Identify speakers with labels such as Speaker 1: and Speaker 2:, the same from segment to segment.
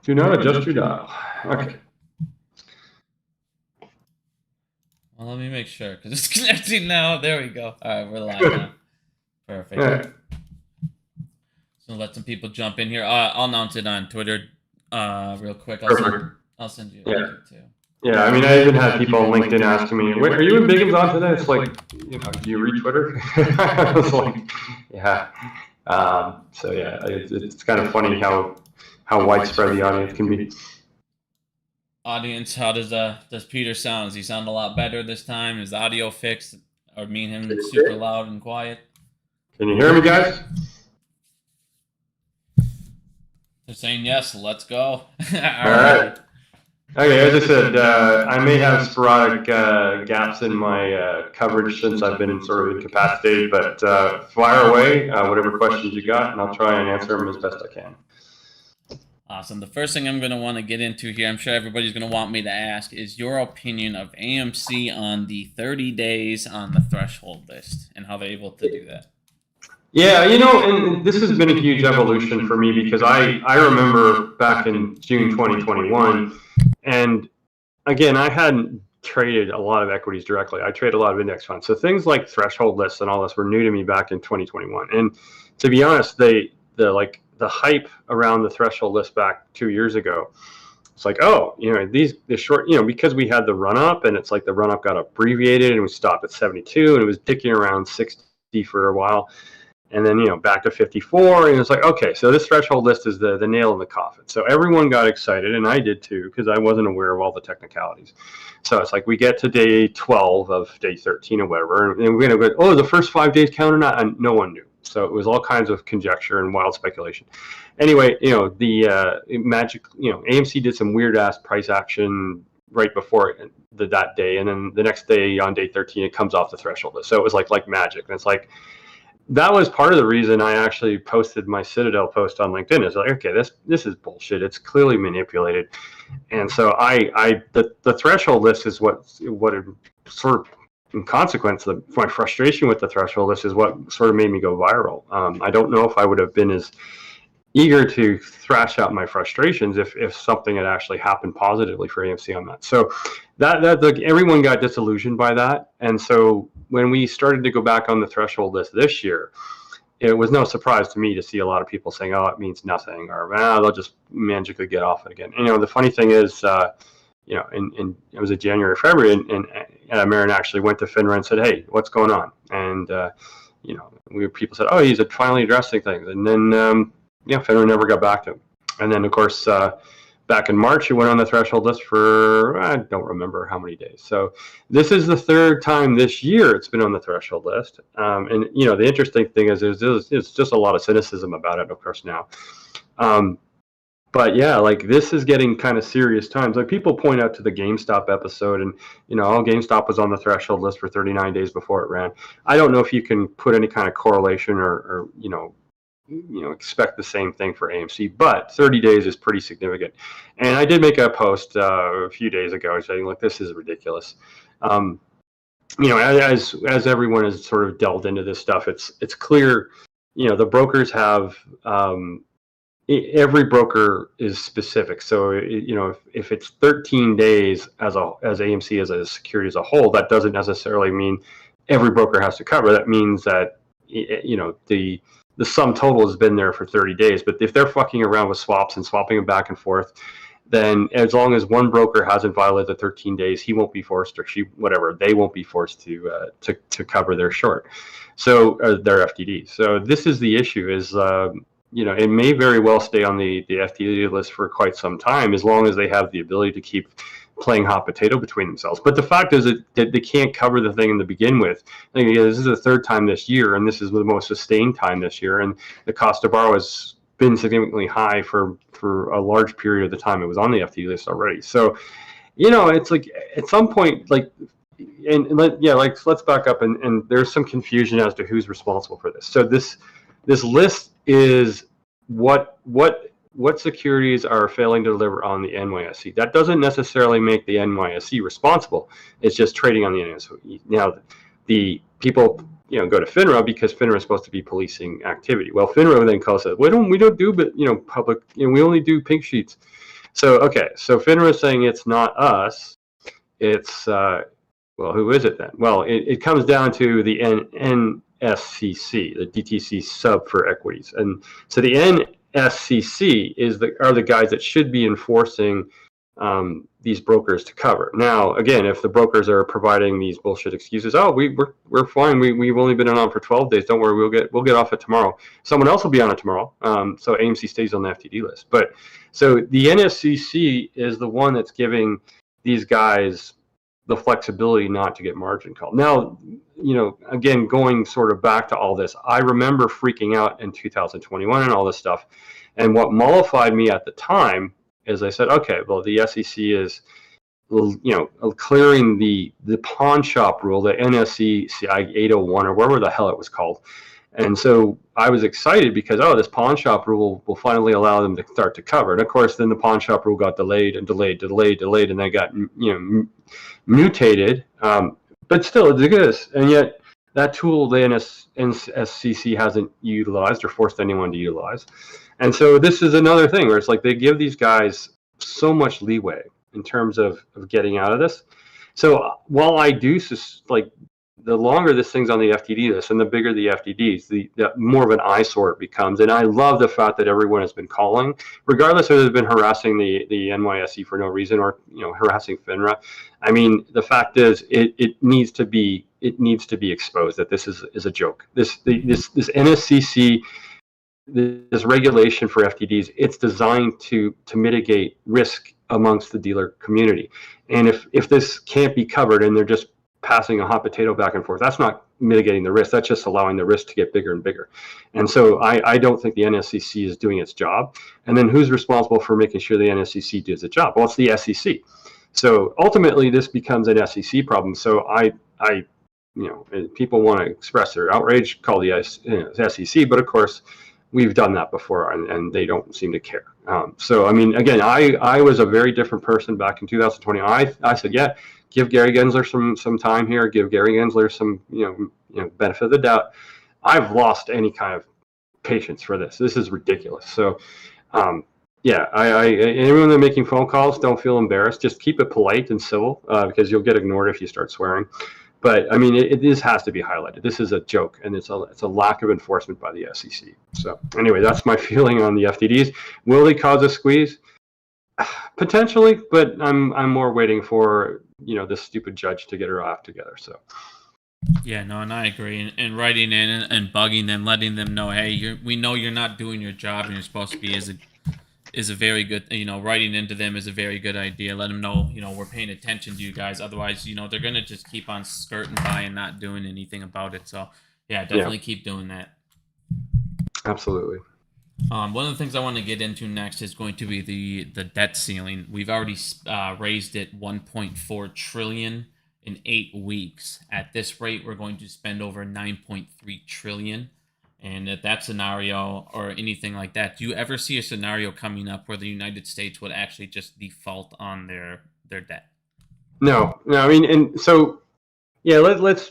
Speaker 1: Do not adjust your dial. Okay.
Speaker 2: Well, let me make sure because it's connecting now. There we go. All right, we're live now. Perfect.
Speaker 1: Yeah.
Speaker 2: So let some people jump in here. I'll announce it on Twitter real quick. I'll send you a link too.
Speaker 1: Yeah, I mean, I even had people on LinkedIn asking me, "Wait, are you in Bigham's on today?" It's like, do you read Twitter? I was like, yeah. So yeah, it's kind of funny how widespread the audience can be.
Speaker 2: Audience, how does Peter sound? Does he sound a lot better this time? Is the audio fixed, or me and him super loud and quiet?
Speaker 1: Can you hear me, guys?
Speaker 2: They're saying yes. Let's go. All
Speaker 1: right. Okay, as I said, I may have sporadic gaps in my coverage since I've been sort of incapacitated, but fire away, whatever questions you got, and I'll try and answer them as best I can.
Speaker 2: Awesome. The first thing I'm going to want to get into here, I'm sure everybody's going to want me to ask, is your opinion of AMC on the 30 days on the threshold list and how they're able to do that.
Speaker 1: Yeah, and this has been a huge evolution for me because I remember back in June 2021, and again, I hadn't traded a lot of equities directly. I trade a lot of index funds. So things like threshold lists and all this were new to me back in 2021. And to be honest, the hype around the threshold list back 2 years ago, it's like, oh, the short, because we had the run up, and it's like the run up got abbreviated and we stopped at 72 and it was dicking around 60 for a while. And then, back to 54, and it's like, okay, so this threshold list is the nail in the coffin. So everyone got excited, and I did too, because I wasn't aware of all the technicalities. So it's like we get to day 12 of day 13 or whatever, and we're going to go, oh, the first 5 days count or not? And no one knew. So it was all kinds of conjecture and wild speculation. Anyway, the AMC did some weird ass price action right before that day, and then the next day on day 13, it comes off the threshold list. So it was like magic, and it's like, that was part of the reason I actually posted my Citadel post on LinkedIn. It's like, okay, this is bullshit. It's clearly manipulated. And so the threshold list is what it sort of, in consequence, my frustration with the threshold list is what sort of made me go viral. I don't know if I would have been as eager to thrash out my frustrations if something had actually happened positively for AMC on that. So that everyone got disillusioned by that. And so when we started to go back on the threshold list this year, it was no surprise to me to see a lot of people saying, oh, it means nothing, or they'll just magically get off it again. And, the funny thing is, in it was in January, February, and Marin actually went to FINRA and said, hey, what's going on? And, people said, oh, he's finally addressing things. And then, FINRA never got back to him. And then, of course, back in March, it went on the threshold list for, I don't remember how many days. So this is the third time this year it's been on the threshold list. And, the interesting thing is there's just a lot of cynicism about it, of course, now. But yeah, like this is getting kind of serious times. Like people point out to the GameStop episode, and GameStop was on the threshold list for 39 days before it ran. I don't know if you can put any kind of correlation or expect the same thing for AMC, but 30 days is pretty significant. And I did make a post a few days ago saying, look, this is ridiculous. As everyone has sort of delved into this stuff, it's clear, the brokers have, every broker is specific. So, if it's 13 days as AMC as a security as a whole, that doesn't necessarily mean every broker has to cover. That means that, the sum total has been there for 30 days. But if they're fucking around with swaps and swapping them back and forth, then as long as one broker hasn't violated the 13 days, he won't be forced, or they won't be forced to cover their short. So their FTD. So this is the issue is, it may very well stay on the FTD list for quite some time, as long as they have the ability to keep playing hot potato between themselves. But the fact is that they can't cover the thing to begin with. This is the third time this year, and this is the most sustained time this year, and the cost to borrow has been significantly high for a large period of the time it was on the FTD list already. So, it's like at some point, let's back up, and there's some confusion as to who's responsible for this. So this list is what securities are failing to deliver on the NYSE. That doesn't necessarily make the NYSE responsible. It's just trading on the NYSE. Now, the people go to FINRA because FINRA is supposed to be policing activity. Well, FINRA then calls it, we don't do, but public. We only do pink sheets. So okay, so FINRA is saying it's not us. It's well, who is it then? Well, it comes down to the NSCC, the DTC sub for equities, and so the NSCC are the guys that should be enforcing these brokers to cover. Now, again, if the brokers are providing these bullshit excuses, oh, we're fine. We've only been on for 12 days. Don't worry, we'll get off it tomorrow. Someone else will be on it tomorrow. So AMC stays on the FTD list. But so the NSCC is the one that's giving these guys the flexibility not to get margin called. Now, again, going sort of back to all this, I remember freaking out in 2021 and all this stuff. And what mollified me at the time is I said, okay, well, the SEC is, clearing the pawn shop rule, the NSC 801 or whatever the hell it was called. And so I was excited because, this pawn shop rule will finally allow them to start to cover. And of course, then the pawn shop rule got delayed, and then got, mutated. But still, it exists. And yet that tool, the NSCC hasn't utilized or forced anyone to utilize. And so this is another thing where it's like they give these guys so much leeway in terms of getting out of this. So while I do the longer this thing's on the FTD list and the bigger the FTDs, the more of an eyesore it becomes. And I love the fact that everyone has been calling, regardless of they've been harassing the NYSE for no reason or harassing FINRA. I mean, the fact is, it needs to be exposed that this is a joke. This NSCC, this regulation for FTDs, it's designed to mitigate risk amongst the dealer community. And if this can't be covered and they're just passing a hot potato back and forth, that's not mitigating the risk. That's just allowing the risk to get bigger and bigger. And so I don't think the NSCC is doing its job. And then who's responsible for making sure the NSCC does its job? Well, it's the SEC. So ultimately, this becomes an SEC problem. So people want to express their outrage, call the SEC, but of course, we've done that before, and they don't seem to care. So I mean, again, I was a very different person back in 2020. I said, yeah, give Gary Gensler some time here. Give Gary Gensler some benefit of the doubt. I've lost any kind of patience for this. This is ridiculous. So yeah, anyone that's making phone calls, don't feel embarrassed. Just keep it polite and civil because you'll get ignored if you start swearing. But I mean, this has to be highlighted. This is a joke, and it's a lack of enforcement by the SEC. So anyway, that's my feeling on the FTDs. Will they cause a squeeze? Potentially, but I'm more waiting for this stupid judge to get her act together. So
Speaker 2: yeah, no, and I agree. And writing in and bugging them, letting them know, hey, we know you're not doing your job and you're supposed to be is a very good, writing into them is a very good idea. Let them know, we're paying attention to you guys. Otherwise, they're going to just keep on skirting by and not doing anything about it. So, yeah, definitely keep doing that.
Speaker 1: Absolutely.
Speaker 2: One of the things I want to get into next is going to be the debt ceiling. We've already raised it $1.4 trillion in 8 weeks. At this rate, we're going to spend over $9.3 trillion. And if that scenario or anything like that, do you ever see a scenario coming up where the United States would actually just default on their debt?
Speaker 1: No. I mean, and so, yeah,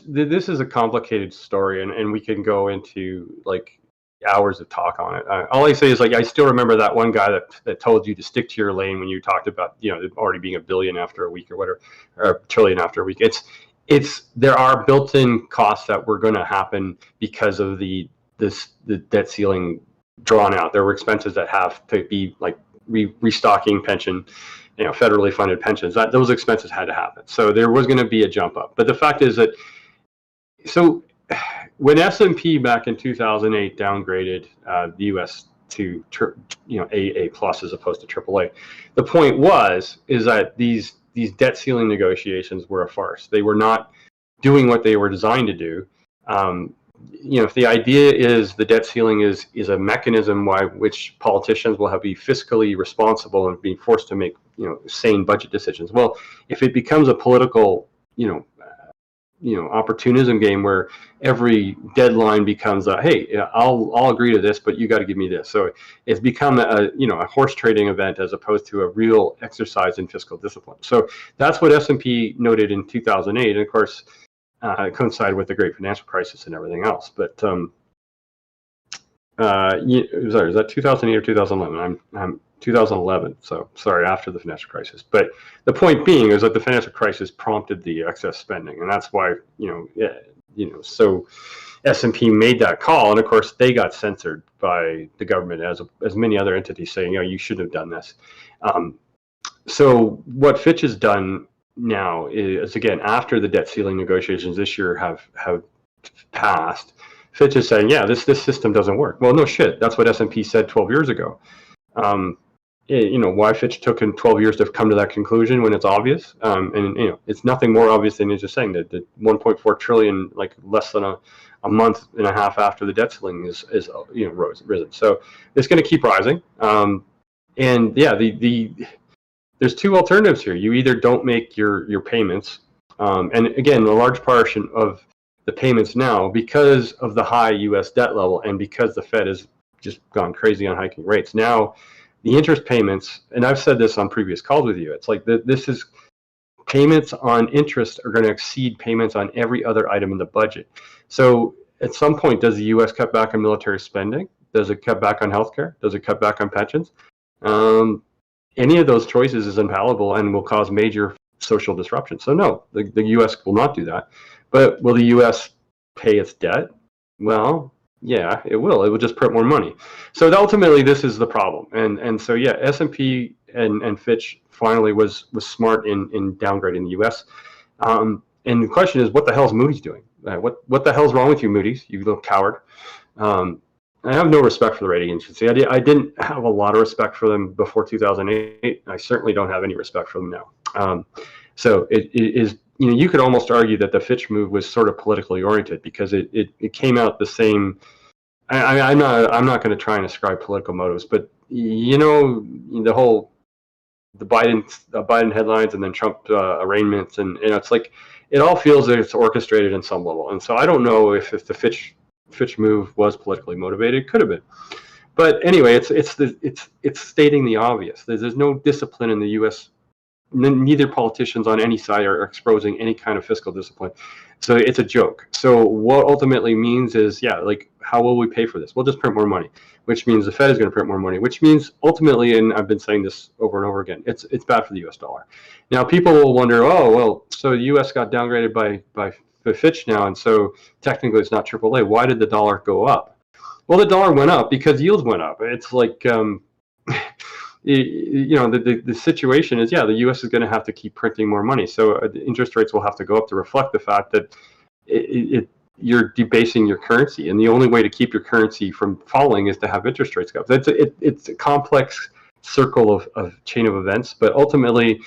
Speaker 1: this is a complicated story, and we can go into like hours of talk on it. All I say is, I still remember that one guy that told you to stick to your lane when you talked about, already being $1 billion after a week or whatever, or $1 trillion after a week. There are built-in costs that were going to happen because of the debt ceiling drawn out. There were expenses that have to be like restocking pension, federally funded pensions. Those expenses had to happen. So there was going to be a jump up. But the fact is that, so when S&P back in 2008 downgraded the U.S. to AA plus as opposed to AAA, the point is that these debt ceiling negotiations were a farce. They were not doing what they were designed to do. If the idea is the debt ceiling is a mechanism by which politicians will be fiscally responsible and be forced to make sane budget decisions. Well, if it becomes a political opportunism game where every deadline becomes hey, I'll agree to this, but you got to give me this. So it's become a horse trading event as opposed to a real exercise in fiscal discipline. So that's what S&P noted in 2008, and of course. Coincided with the great financial crisis and everything else. But Sorry, is that 2008 or 2011? I'm 2011. So sorry, after the financial crisis. But the point being is that the financial crisis prompted the excess spending, and that's why so S&P made that call, and of course they got censored by the government as many other entities saying, you shouldn't have done this. So what Fitch has done now is, again, after the debt ceiling negotiations this year have passed, Fitch is saying, this system doesn't work. Well, no shit. That's what S&P said 12 years ago. Why Fitch took him 12 years to come to that conclusion when it's obvious. And it's nothing more obvious than just saying that the 1.4 trillion, like less than a month and a half after the debt ceiling is risen. So it's going to keep rising. There's two alternatives here. You either don't make your payments, and again, a large portion of the payments now, because of the high U.S. debt level and because the Fed has just gone crazy on hiking rates. Now, the interest payments, and I've said this on previous calls with you, it's like this is payments on interest are going to exceed payments on every other item in the budget. So at some point, does the U.S. cut back on military spending? Does it cut back on healthcare? Does it cut back on pensions? Any of those choices is infallible and will cause major social disruption. So no, the U.S. will not do that. But will the U.S. pay its debt? Well, yeah, it will. It will just print more money. So ultimately, this is the problem. And so S&P and Fitch finally was smart in downgrading the U.S. And the question is, what the hell is Moody's doing? What the hell's wrong with you, Moody's? You little coward. I have no respect for the rating agency. I didn't have a lot of respect for them before 2008. I certainly don't have any respect for them now. So it is. You could almost argue that the Fitch move was sort of politically oriented because it came out the same. I'm not going to try and ascribe political motives, but the Biden headlines and then Trump arraignments, and it's like it all feels that it's orchestrated in some level. And so I don't know if the Fitch move was politically motivated. It could have been, but anyway, it's stating the obvious. There's no discipline in the U.S. Neither politicians on any side are exposing any kind of fiscal discipline. So it's a joke. So what ultimately means is, how will we pay for this? We'll just print more money, which means the Fed is going to print more money, which means ultimately, and I've been saying this over and over again, it's bad for the U.S. dollar. Now, people will wonder, so the U.S. got downgraded by Fitch now, and so technically it's not AAA. Why did the dollar go up? Well, the dollar went up because yields went up. It's like, the situation is, the U.S. is going to have to keep printing more money. So the interest rates will have to go up to reflect the fact that you're debasing your currency. And the only way to keep your currency from falling is to have interest rates go up. It's a complex circle of chain of events, but ultimately,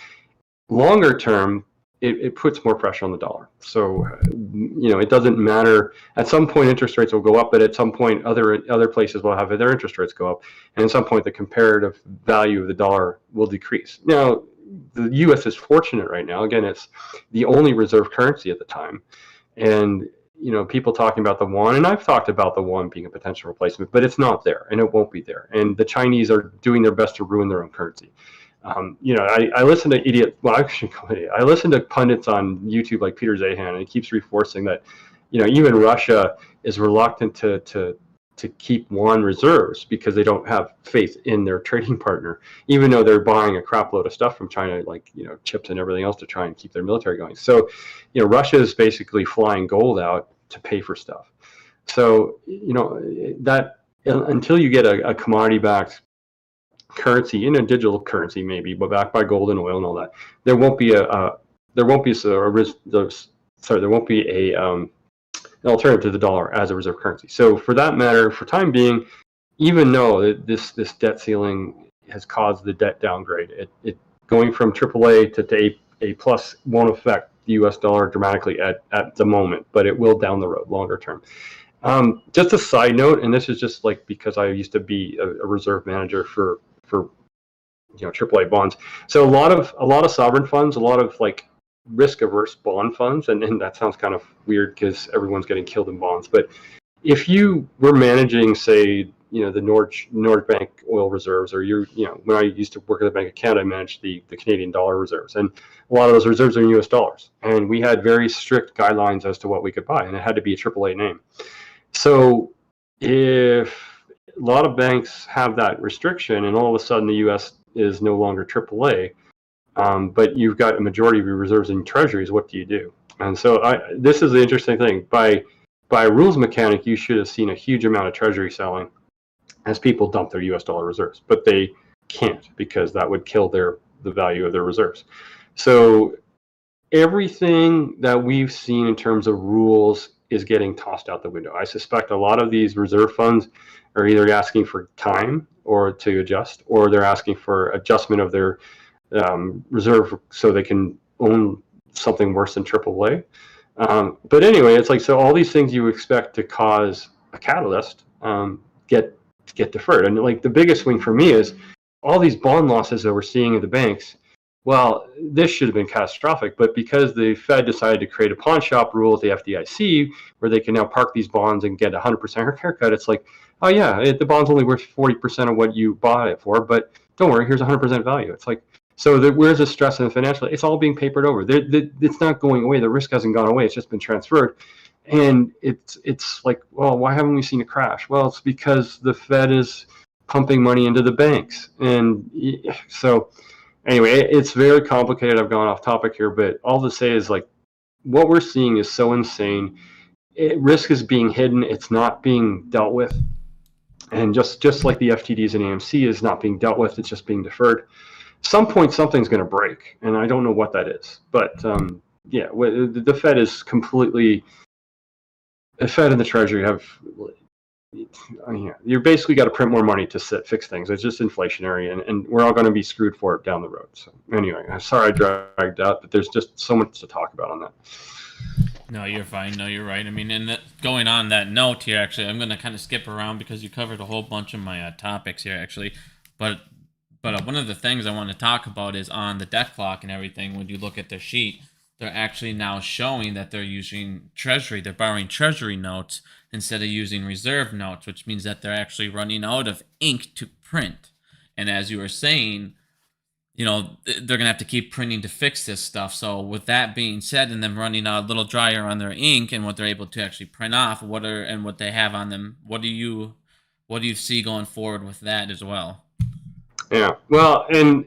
Speaker 1: longer term, it puts more pressure on the dollar. So, it doesn't matter. At some point, interest rates will go up, but at some point, other places will have their interest rates go up. And at some point, the comparative value of the dollar will decrease. Now, the U.S. is fortunate right now. Again, it's the only reserve currency at the time. And, people talking about the yuan, and I've talked about the yuan being a potential replacement, but it's not there, and it won't be there. And the Chinese are doing their best to ruin their own currency. I listen to I listen to pundits on YouTube like Peter Hann, and he keeps reinforcing that, even Russia is reluctant to keep yuan reserves because they don't have faith in their trading partner, even though they're buying a crap load of stuff from China, like, chips and everything else to try and keep their military going. So, Russia is basically flying gold out to pay for stuff. So, that until you get a commodity-backed currency, in a digital currency maybe, but backed by gold and oil and all that, there won't be an alternative to the dollar as a reserve currency. So for that matter, for time being, even though this debt ceiling has caused the debt downgrade, it going from AAA to A+ won't affect the U.S. dollar dramatically at the moment, but it will down the road, longer term. Just a side note, and this is just like because I used to be a reserve manager for AAA bonds. So a lot of sovereign funds, a lot of like risk-averse bond funds, and that sounds kind of weird because everyone's getting killed in bonds. But if you were managing, say, the Nordbank oil reserves, or when I used to work at the Bank of Canada, I managed the Canadian dollar reserves, and a lot of those reserves are in U.S. dollars, and we had very strict guidelines as to what we could buy, and it had to be a AAA name. So if lot of banks have that restriction, and all of a sudden the U.S. is no longer AAA. But you've got a majority of your reserves in treasuries. What do you do? And so this is the interesting thing. By rules mechanic, you should have seen a huge amount of treasury selling as people dump their U.S. dollar reserves, but they can't because that would kill the value of their reserves. So everything that we've seen in terms of rules is getting tossed out the window. I suspect a lot of these reserve funds are either asking for time or to adjust, or they're asking for adjustment of their reserve so they can own something worse than AAA. But anyway, it's like, so all these things you expect to cause a catalyst get deferred. And like the biggest swing for me is all these bond losses that we're seeing at the banks. Well, this should have been catastrophic, but because the Fed decided to create a pawn shop rule at the FDIC where they can now park these bonds and get 100% haircut, it's like, oh yeah, the bond's only worth 40% of what you bought it for, but don't worry, here's 100% value. It's like, so where's the stress in the financial? It's all being papered over. It's not going away. The risk hasn't gone away. It's just been transferred. And it's like, well, why haven't we seen a crash? Well, it's because the Fed is pumping money into the banks. And so anyway, it's very complicated. I've gone off topic here, but all to say is like what we're seeing is so insane. Risk is being hidden. It's not being dealt with. And just like the FTDs and AMC is not being dealt with, it's just being deferred. Some point something's going to break, and I don't know what that is. But yeah, the Fed is completely. The Fed and the Treasury have. You're basically got to print more money to fix things. It's just inflationary, and we're all going to be screwed for it down the road. So anyway, I'm sorry I dragged out, but there's just so much to talk about on that.
Speaker 2: No, you're fine. No, you're right. I mean, and going on that note here, actually, I'm going to kind of skip around because you covered a whole bunch of my topics here, actually. But one of the things I want to talk about is on the debt clock and everything. When you look at their sheet, they're actually now showing that they're using Treasury. They're borrowing Treasury notes instead of using reserve notes, which means that they're actually running out of ink to print. And as you were saying, you know, they're going to have to keep printing to fix this stuff. So with that being said, and them running out a little drier on their ink and what they're able to actually print off, what they have on them, what do you see going forward with that as well?
Speaker 1: Yeah, well, and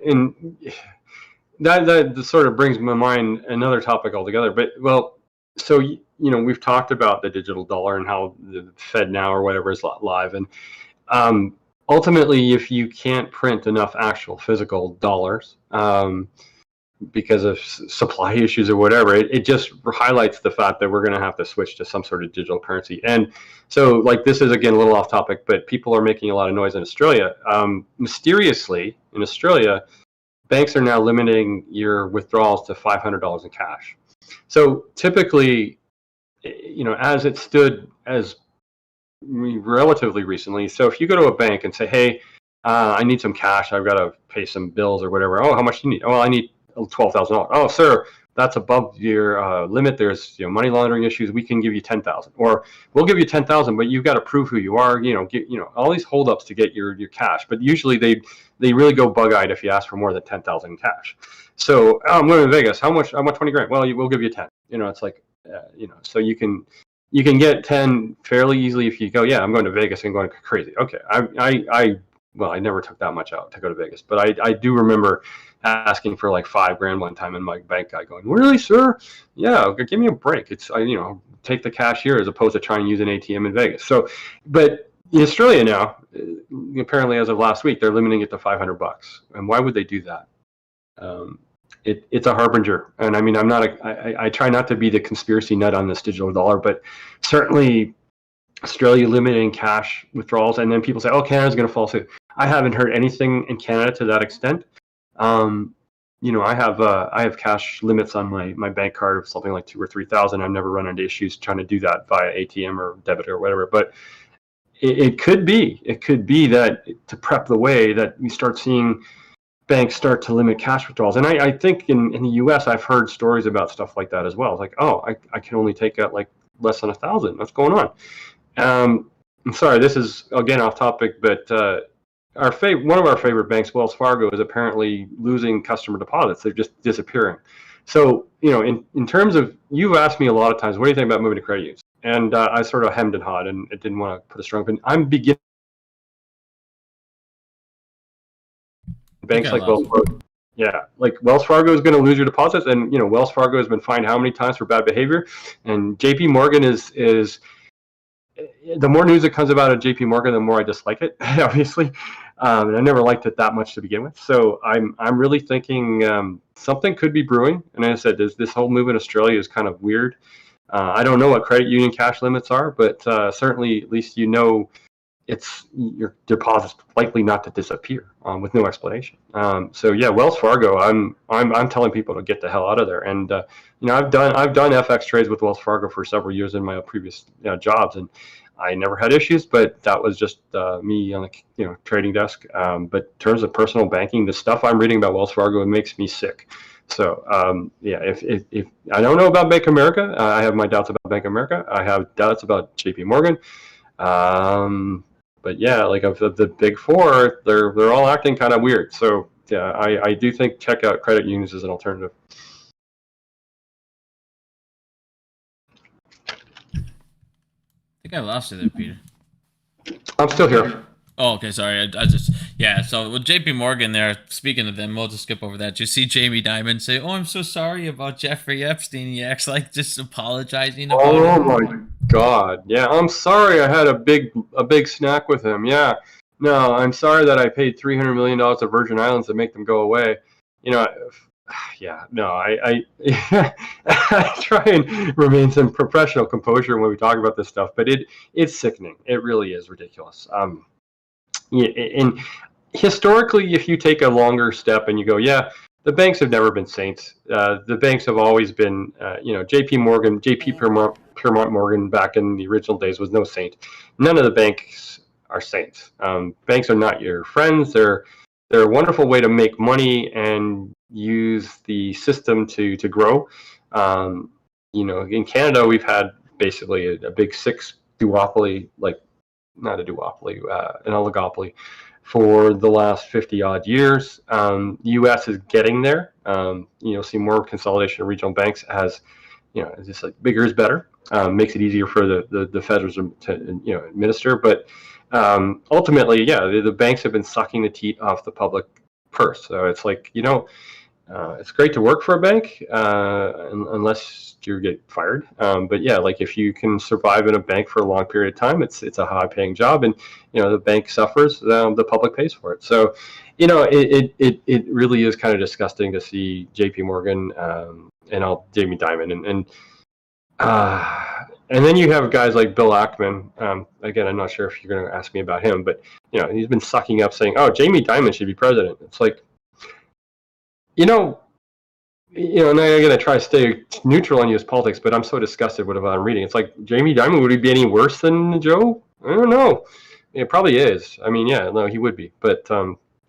Speaker 1: that sort of brings my mind another topic altogether. But well, so you know, we've talked about the digital dollar and how the Fed now or whatever is live, and ultimately, if you can't print enough actual physical dollars because of supply issues or whatever, it just highlights the fact that we're going to have to switch to some sort of digital currency. And so, like, this is again a little off topic, but people are making a lot of noise in Australia. Mysteriously, in Australia, banks are now limiting your withdrawals to $500 in cash. So typically, you know, as it stood as relatively recently, so if you go to a bank and say, hey, I need some cash, I've got to pay some bills or whatever. Oh, how much do you need? Oh, I need $12,000. Oh, sir, that's above your limit. There's, you know, money laundering issues. We can give you $10,000, or we'll give you $10,000, but you've got to prove who you are. You know, all these holdups to get your cash. But usually they really go bug-eyed if you ask for more than $10,000 in cash. So I'm going to Vegas. How much? I want 20 grand. Well, we'll give you 10. You know, it's like, you know, so you can get 10 fairly easily if you go, yeah, I'm going to Vegas and going crazy. Okay, I never took that much out to go to Vegas, but I do remember asking for like $5,000 one time, and my bank guy going, really, sir? Yeah, give me a break. It's, you know, take the cash here as opposed to trying to use an ATM in Vegas. So, but in Australia now, apparently as of last week, they're limiting it to $500. And why would they do that? It's a harbinger. And I mean, I try not to be the conspiracy nut on this digital dollar, but certainly Australia limiting cash withdrawals, and then people say, oh, Canada's going to fall suit. I haven't heard anything in Canada to that extent. You know, I have cash limits on my bank card of something like 2,000 or 3,000. I've never run into issues trying to do that via ATM or debit or whatever. But it could be that to prep the way that we start seeing banks start to limit cash withdrawals. And I think in the U.S. I've heard stories about stuff like that as well. It's like, oh, I can only take out like less than 1,000. What's going on? I'm sorry, this is again off topic, but one of our favorite banks, Wells Fargo, is apparently losing customer deposits. They're just disappearing. So, you know, in terms of, you've asked me a lot of times, what do you think about moving to credit unions? And I sort of hemmed and hawed and didn't want to put a strong opinion. I'm beginning banks like Wells Fargo. Yeah, like Wells Fargo is going to lose your deposits, and Wells Fargo has been fined how many times for bad behavior, and J.P. Morgan is the more news that comes about at J.P. Morgan, the more I dislike it, obviously, and I never liked it that much to begin with. So I'm really thinking something could be brewing, and as I said, this whole move in Australia is kind of weird. I don't know what credit union cash limits are, but certainly at least it's your deposit's likely not to disappear with no explanation. So yeah, Wells Fargo, I'm telling people to get the hell out of there. And I've done FX trades with Wells Fargo for several years in my previous jobs, and I never had issues. But that was just me on the trading desk. But in terms of personal banking, the stuff I'm reading about Wells Fargo, it makes me sick. So yeah, if I don't know about Bank of America, I have my doubts about Bank of America. I have doubts about J.P. Morgan. But yeah, like of the big four, they're all acting kind of weird. So yeah, I do think check out credit unions as an alternative.
Speaker 2: I think I lost you there, Peter.
Speaker 1: I'm still here.
Speaker 2: Oh, okay, sorry. So with JP Morgan there, speaking of them, we'll just skip over that. You see Jamie Dimon say, "Oh, I'm so sorry about Jeffrey Epstein." He acts like just apologizing about it.
Speaker 1: Oh my God. Yeah, I'm sorry I had a big snack with him. Yeah. No, I'm sorry that I paid $300 million to Virgin Islands to make them go away. Yeah, no, I I try and remain some professional composure when we talk about this stuff, but it's sickening. It really is ridiculous. Yeah, and historically, if you take a longer step and you go, yeah, the banks have never been saints. The banks have always been, J.P. Piermont Morgan back in the original days was no saint. None of the banks are saints. Banks are not your friends. They're a wonderful way to make money and use the system to grow. In Canada, we've had basically a big six duopoly, not a duopoly, an oligopoly for the last 50 odd years. The U.S. is getting there. See more consolidation of regional banks as, it's just like bigger is better. Makes it easier for the feds to administer. But ultimately, yeah, the banks have been sucking the teat off the public purse. So it's like, it's great to work for a bank unless you get fired. But yeah, like if you can survive in a bank for a long period of time, it's a high paying job, and the bank suffers, the public pays for it. So it really is kind of disgusting to see J.P. Morgan and Jamie Dimon and then you have guys like Bill Ackman. Again, I'm not sure if you're going to ask me about him, but he's been sucking up saying, "Oh, Jamie Dimon should be president." It's like, and I'm going to try to stay neutral on U.S. politics, but I'm so disgusted with what I'm reading. It's like, Jamie Dimon, would he be any worse than Joe? I don't know. It probably is. I mean, yeah, no, he would be. But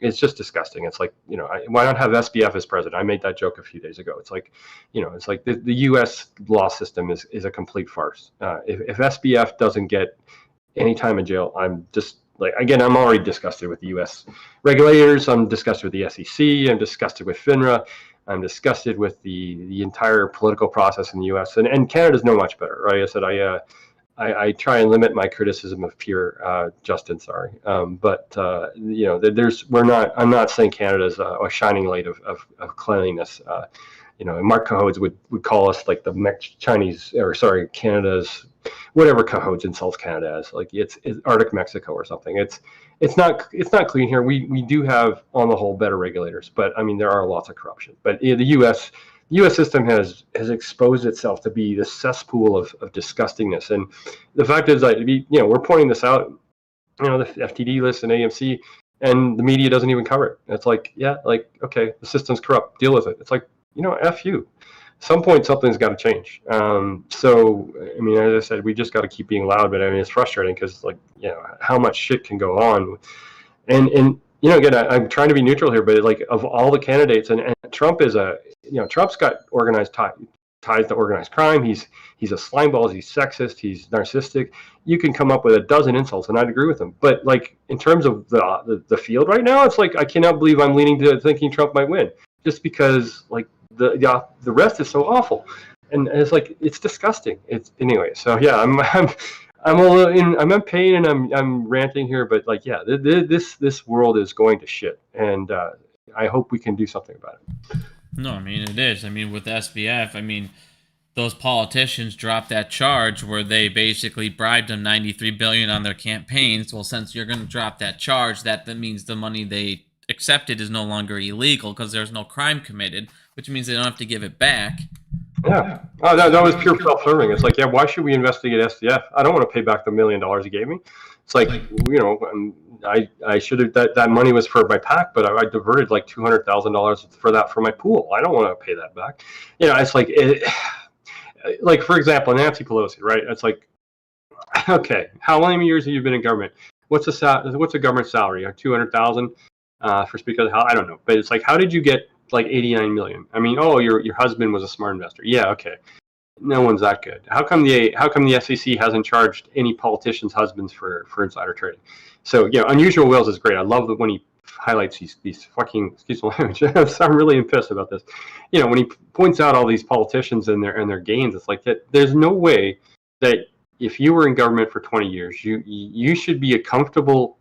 Speaker 1: it's just disgusting. It's like, why not have SBF as president? I made that joke a few days ago. It's like, it's like the U.S. law system is a complete farce. If SBF doesn't get any time in jail, I'm just like, again, I'm already disgusted with the U.S. regulators. I'm disgusted with the SEC. I'm disgusted with FINRA. I'm disgusted with the entire political process in the U.S. And Canada's no much better, right? I said I try and limit my criticism of Pierre, Justin. Sorry, but I'm not saying Canada's a shining light of cleanliness. Mark Cahodes would call us like the Chinese, or sorry, Canada's, whatever Cahodes insults Canada as, like it's Arctic Mexico or something. It's not clean here. We do have, on the whole, better regulators, but I mean there are lots of corruption. But the U.S. system has exposed itself to be the cesspool of disgustingness, and the fact is that we're pointing this out, the FTD list and AMC, and the media doesn't even cover it. It's like, yeah, like, okay, the system's corrupt, deal with it. It's like, F you. At some point, something's got to change. So, I mean, as I said, we just got to keep being loud, but I mean, it's frustrating because, like, how much shit can go on. And again, I'm trying to be neutral here, but like, of all the candidates, and Trump is Trump's got organized ties to organized crime. He's a slimeball. He's sexist. He's narcissistic. You can come up with a dozen insults, and I'd agree with him. But like, in terms of the field right now, it's like, I cannot believe I'm leaning to thinking Trump might win, just because like the rest is so awful, and it's like, it's disgusting. It's anyway. So yeah, I'm in pain, and I'm ranting here, but like, yeah, this world is going to shit, and I hope we can do something about it.
Speaker 2: No, I mean it is. I mean with SBF, I mean those politicians dropped that charge where they basically bribed them 93 billion on their campaigns. Well, since you're going to drop that charge, that means the money they accepted is no longer illegal because there's no crime committed, which means they don't have to give it back.
Speaker 1: Yeah. Oh, that was pure self-serving. It's like, yeah, why should we investigate SDF? I don't want to pay back the $1 million he gave me. It's like, I should have, that money was for my PAC, but I diverted like $200,000 for that for my pool. I don't want to pay that back. It's like, like for example, Nancy Pelosi, right? It's like, okay, how many years have you been in government? What's a government salary? 200,000 for Speaker of the House? I don't know, but it's like, how did you get like 89 million? I mean, oh, your husband was a smart investor. Yeah, okay. No one's that good. How come the SEC hasn't charged any politicians' husbands for insider trading? So Unusual Whales is great. I love that when he highlights these fucking, excuse my language, I'm really pissed about this. When he points out all these politicians and their gains, it's like that. There's no way that if you were in government for 20 years, you should be a comfortable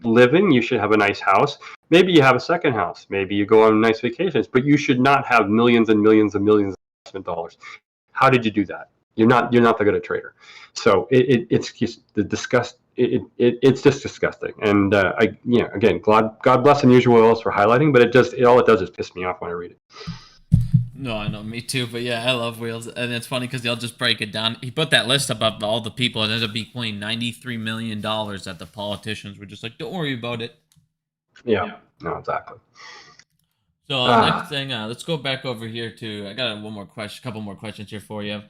Speaker 1: living. You should have a nice house. Maybe you have a second house. Maybe you go on nice vacations, but you should not have millions and millions and millions of investment dollars. How did you do that? You're not that good a trader. So it's just the disgust. It's just disgusting. And again, God bless Unusual Whales for highlighting, but all it does is piss me off when I read it.
Speaker 2: No, I know, me too. But yeah, I love Wheels, and it's funny because they'll just break it down. He put that list up of all the people, and ended up being $93 million that the politicians were just like, "Don't worry about it."
Speaker 1: Yeah. No, exactly.
Speaker 2: So next thing, let's go back over here to. I got one more question, couple more questions here for you.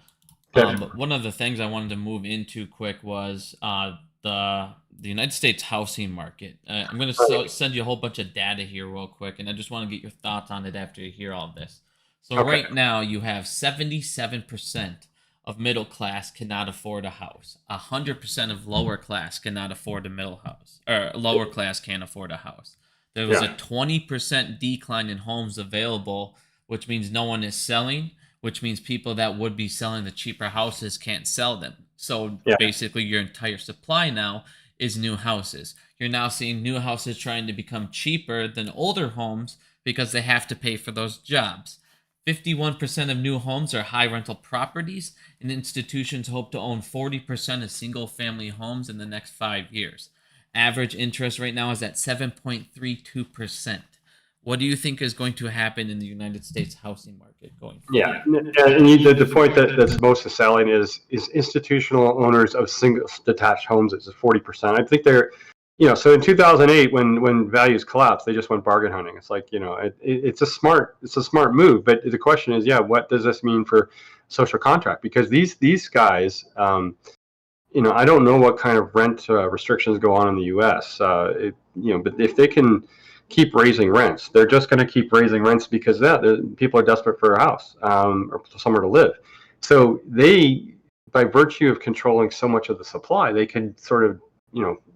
Speaker 2: One of the things I wanted to move into quick was the United States housing market. I'm going to send you a whole bunch of data here real quick, and I just want to get your thoughts on it after you hear all this. So right now you have 77% of middle class cannot afford a house. 100% of lower class cannot afford a middle house, or lower class can't afford a house. There was a 20% decline in homes available, which means no one is selling, which means people that would be selling the cheaper houses can't sell them. So basically your entire supply now is new houses. You're now seeing new houses trying to become cheaper than older homes because they have to pay for those jobs. 51% of new homes are high rental properties, and institutions hope to own 40% of single-family homes in the next 5 years. Average interest right now is at 7.32%. What do you think is going to happen in the United States housing market going forward?
Speaker 1: Yeah, and the point that's most selling is institutional owners of single detached homes is 40%. I think they're, so in 2008 when values collapsed, they just went bargain hunting. It's like, it's a smart move, but the question is, what does this mean for social contract? Because these guys, I don't know what kind of rent restrictions go on in the U.S. But if they can keep raising rents, they're just going to keep raising rents because people are desperate for a house or somewhere to live. So they, by virtue of controlling so much of the supply, they can sort of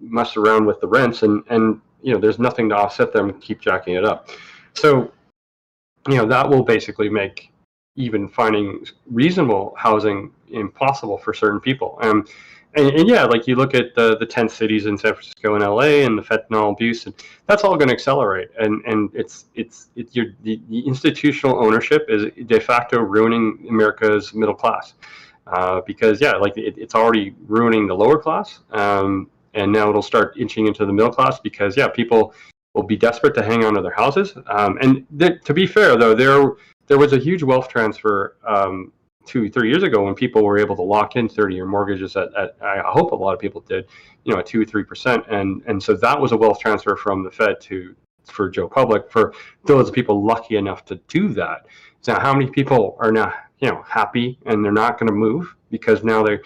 Speaker 1: mess around with the rents, and there's nothing to offset them, keep jacking it up. So that will basically make even finding reasonable housing impossible for certain people. And like you look at the 10 cities in San Francisco and LA and the fentanyl abuse, and that's all going to accelerate. And the institutional ownership is de facto ruining America's middle class, because it's already ruining the lower class, and now it'll start inching into the middle class because people will be desperate to hang on to their houses. To be fair though, there was a huge wealth transfer 2-3 years ago when people were able to lock in 30-year mortgages at I hope a lot of people did, at 2-3%, and so that was a wealth transfer from the Fed for Joe Public, for those people lucky enough to do that. So how many people are now happy and they're not going to move because now they're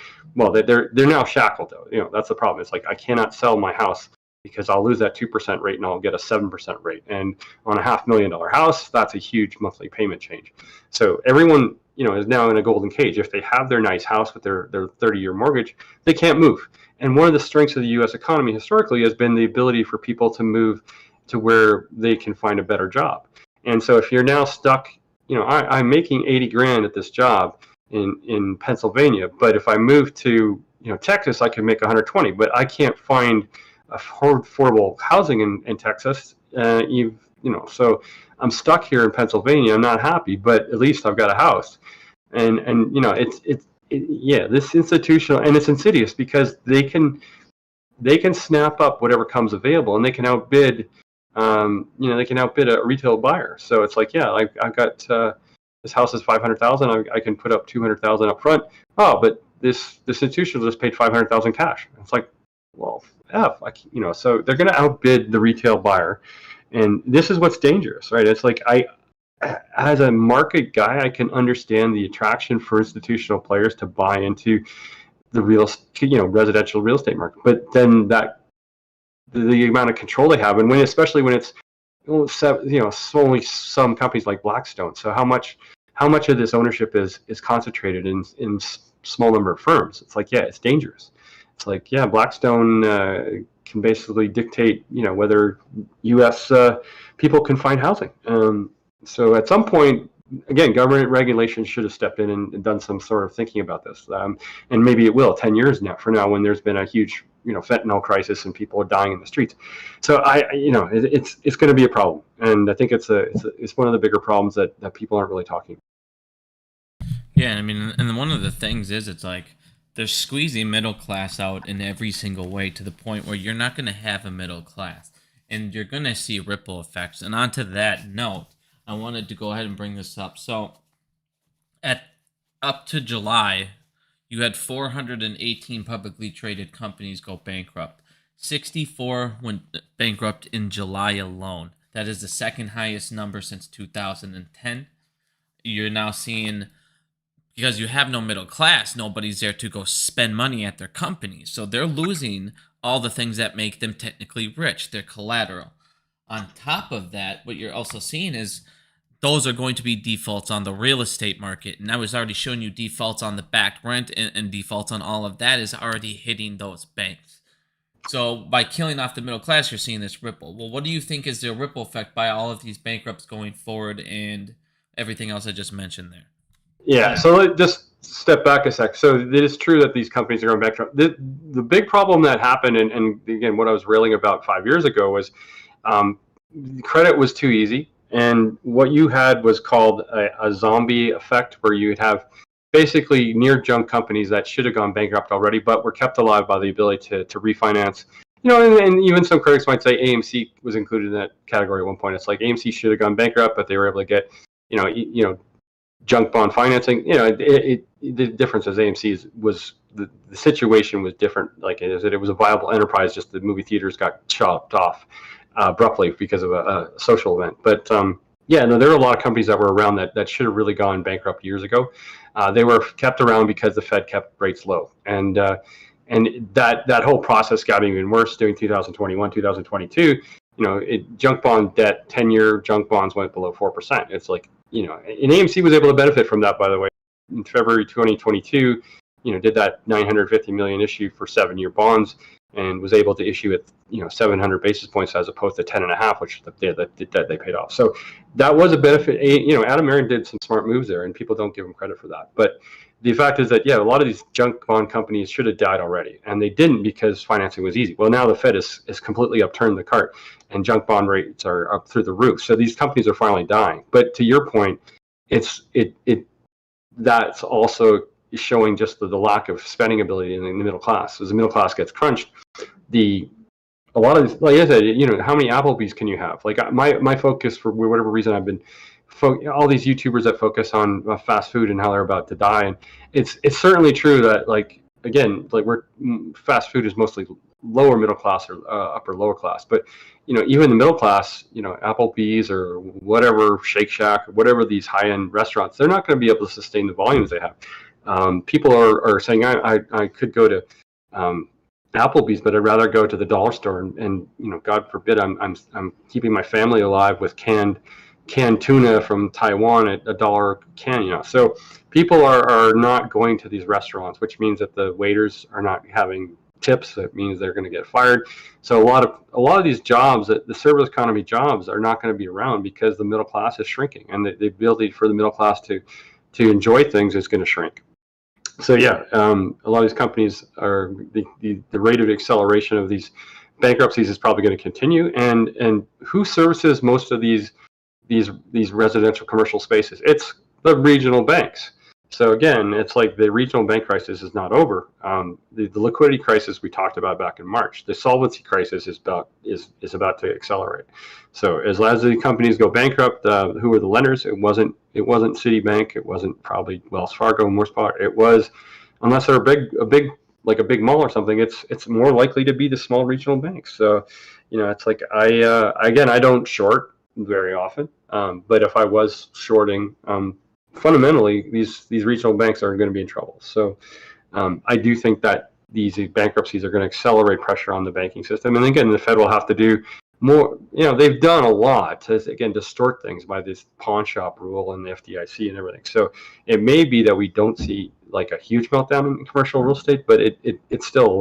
Speaker 1: now shackled though. That's the problem. It's like I cannot sell my house because I'll lose that 2% rate and I'll get a 7% rate, and on a $500,000 house, that's a huge monthly payment change. So everyone is now in a golden cage. If they have their nice house with their 30-year mortgage, they can't move. And one of the strengths of the U.S. economy historically has been the ability for people to move to where they can find a better job. And so if you're now stuck, I'm making $80,000 at this job in Pennsylvania, but if I move to Texas, I can make 120. But I can't find affordable housing in Texas. So I'm stuck here in Pennsylvania. I'm not happy, but at least I've got a house. And this institutional, and it's insidious because they can snap up whatever comes available, and they can outbid a retail buyer. So it's like, yeah, I've got this house is 500,000. I can put up 200,000 up front. Oh, but this institution just paid 500,000 cash. It's like, well, so they're going to outbid the retail buyer, and this is what's dangerous, right? It's like as a market guy, I can understand the attraction for institutional players to buy into the residential real estate market, but then the amount of control they have, and especially when it's only some companies like Blackstone. So how much of this ownership is concentrated in small number of firms? It's like, yeah, it's dangerous. It's like, yeah, Blackstone can basically dictate, whether U.S. People can find housing. So at some point, again, government regulation should have stepped in and done some sort of thinking about this. And maybe it will 10 years from now when there's been a huge, fentanyl crisis and people are dying in the streets. So it's going to be a problem. And I think it's one of the bigger problems that people aren't really talking about.
Speaker 2: Yeah, I mean, and one of the things is, it's like they're squeezing middle class out in every single way, to the point where you're not going to have a middle class, and you're going to see ripple effects. And onto that note, I wanted to go ahead and bring this up. So up to July, you had 418 publicly traded companies go bankrupt. 64 went bankrupt in July alone. That is the second highest number since 2010. You're now seeing, because you have no middle class, nobody's there to go spend money at their companies. So they're losing all the things that make them technically rich, their collateral. On top of that, what you're also seeing is those are going to be defaults on the real estate market. And I was already showing you defaults on the back rent, and defaults on all of that is already hitting those banks. So by killing off the middle class, you're seeing this ripple. Well, what do you think is the ripple effect by all of these bankrupts going forward and everything else I just mentioned there?
Speaker 1: Yeah, so let's just step back a sec. So it is true that these companies are going bankrupt. The big problem that happened, and again, what I was railing about 5 years ago, was credit was too easy. And what you had was called a zombie effect, where you would have basically near junk companies that should have gone bankrupt already, but were kept alive by the ability to refinance. And even some critics might say AMC was included in that category at one point. It's like AMC should have gone bankrupt, but they were able to get, junk bond financing. The difference is AMC was the situation was different. Like it was a viable enterprise, just the movie theaters got chopped off abruptly because of a social event. But there are a lot of companies that were around that should have really gone bankrupt years ago. They were kept around because the Fed kept rates low, and that whole process got even worse during 2021, 2022. Junk bond debt, 10-year junk bonds went below 4%. It's like, and AMC was able to benefit from that, by the way. In February 2022, did that $950 million issue for 7-year bonds, and was able to issue it, 700 basis points as opposed to 10.5, which they paid off. So that was a benefit. Adam Aaron did some smart moves there, and people don't give him credit for that. But the fact is that, a lot of these junk bond companies should have died already, and they didn't because financing was easy. Well, now the Fed is completely upturned the cart, and junk bond rates are up through the roof. So these companies are finally dying. But to your point, that's also showing just the lack of spending ability in the middle class. As the middle class gets crunched, a lot of these, like I said, how many Applebee's can you have? Like my focus, for whatever reason, I've been all these YouTubers that focus on fast food and how they're about to die, and it's certainly true that we're fast food is mostly lower middle class or upper lower class, but even the middle class, Applebee's or whatever, Shake Shack, or whatever these high end restaurants, they're not going to be able to sustain the volumes they have. People are saying I could go to Applebee's, but I'd rather go to the dollar store, and God forbid I'm keeping my family alive with canned tuna from Taiwan at $1 a can. So people are not going to these restaurants, which means that the waiters are not having tips. That means they're going to get fired. So a lot of these jobs, the service economy jobs, are not going to be around because the middle class is shrinking, and the ability for the middle class to enjoy things is going to shrink. So a lot of these companies are the rate of acceleration of these bankruptcies is probably going to continue. And who services most of these residential commercial spaces? It's the regional banks. So again, it's like the regional bank crisis is not over. The liquidity crisis we talked about back in March, the solvency crisis is about to accelerate. So as the companies go bankrupt, who are the lenders? It wasn't Citibank. It wasn't probably Wells Fargo. Most part, it was, unless they're a big mall or something. It's more likely to be the small regional banks. So, it's like I don't short very often, but if I was shorting, fundamentally, these regional banks are going to be in trouble. So I do think that these bankruptcies are going to accelerate pressure on the banking system. And again, the Fed will have to do more. They've done a lot to, again, distort things by this pawn shop rule and the FDIC and everything. So it may be that we don't see like a huge meltdown in commercial real estate, but it's still a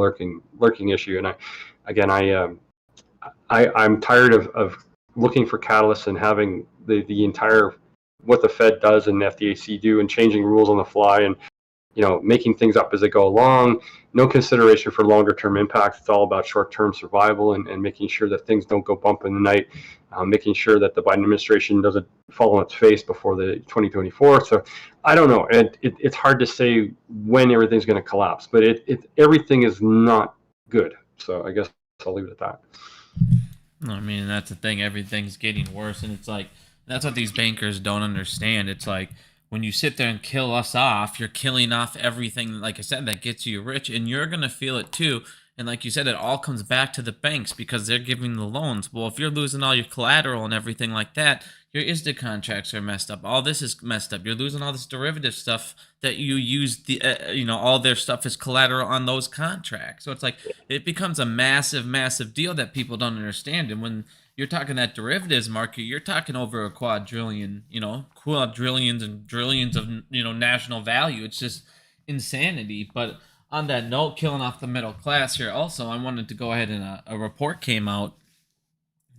Speaker 1: lurking issue. And I'm tired of looking for catalysts and having the entire what the Fed does and the FDIC do and changing rules on the fly and making things up as they go along. No consideration for longer term impacts. It's all about short term survival and making sure that things don't go bump in the night, making sure that the Biden administration doesn't fall on its face before the 2024. So I don't know. It's hard to say when everything's going to collapse, but everything is not good. So I guess I'll leave it at that.
Speaker 2: I mean, that's the thing. Everything's getting worse, and it's like, that's what these bankers don't understand. It's like, when you sit there and kill us off, you're killing off everything, like I said, that gets you rich, and you're going to feel it too. And like you said, it all comes back to the banks because they're giving the loans. Well, if you're losing all your collateral and everything like that, your ISDA contracts are messed up. All this is messed up. You're losing all this derivative stuff that you use, all their stuff is collateral on those contracts. So it's like, it becomes a massive, massive deal that people don't understand. And when you're talking that derivatives market, you're talking over a quadrillions and trillions of, national value. It's just insanity. But on that note, killing off the middle class here also, I wanted to go ahead and a report came out.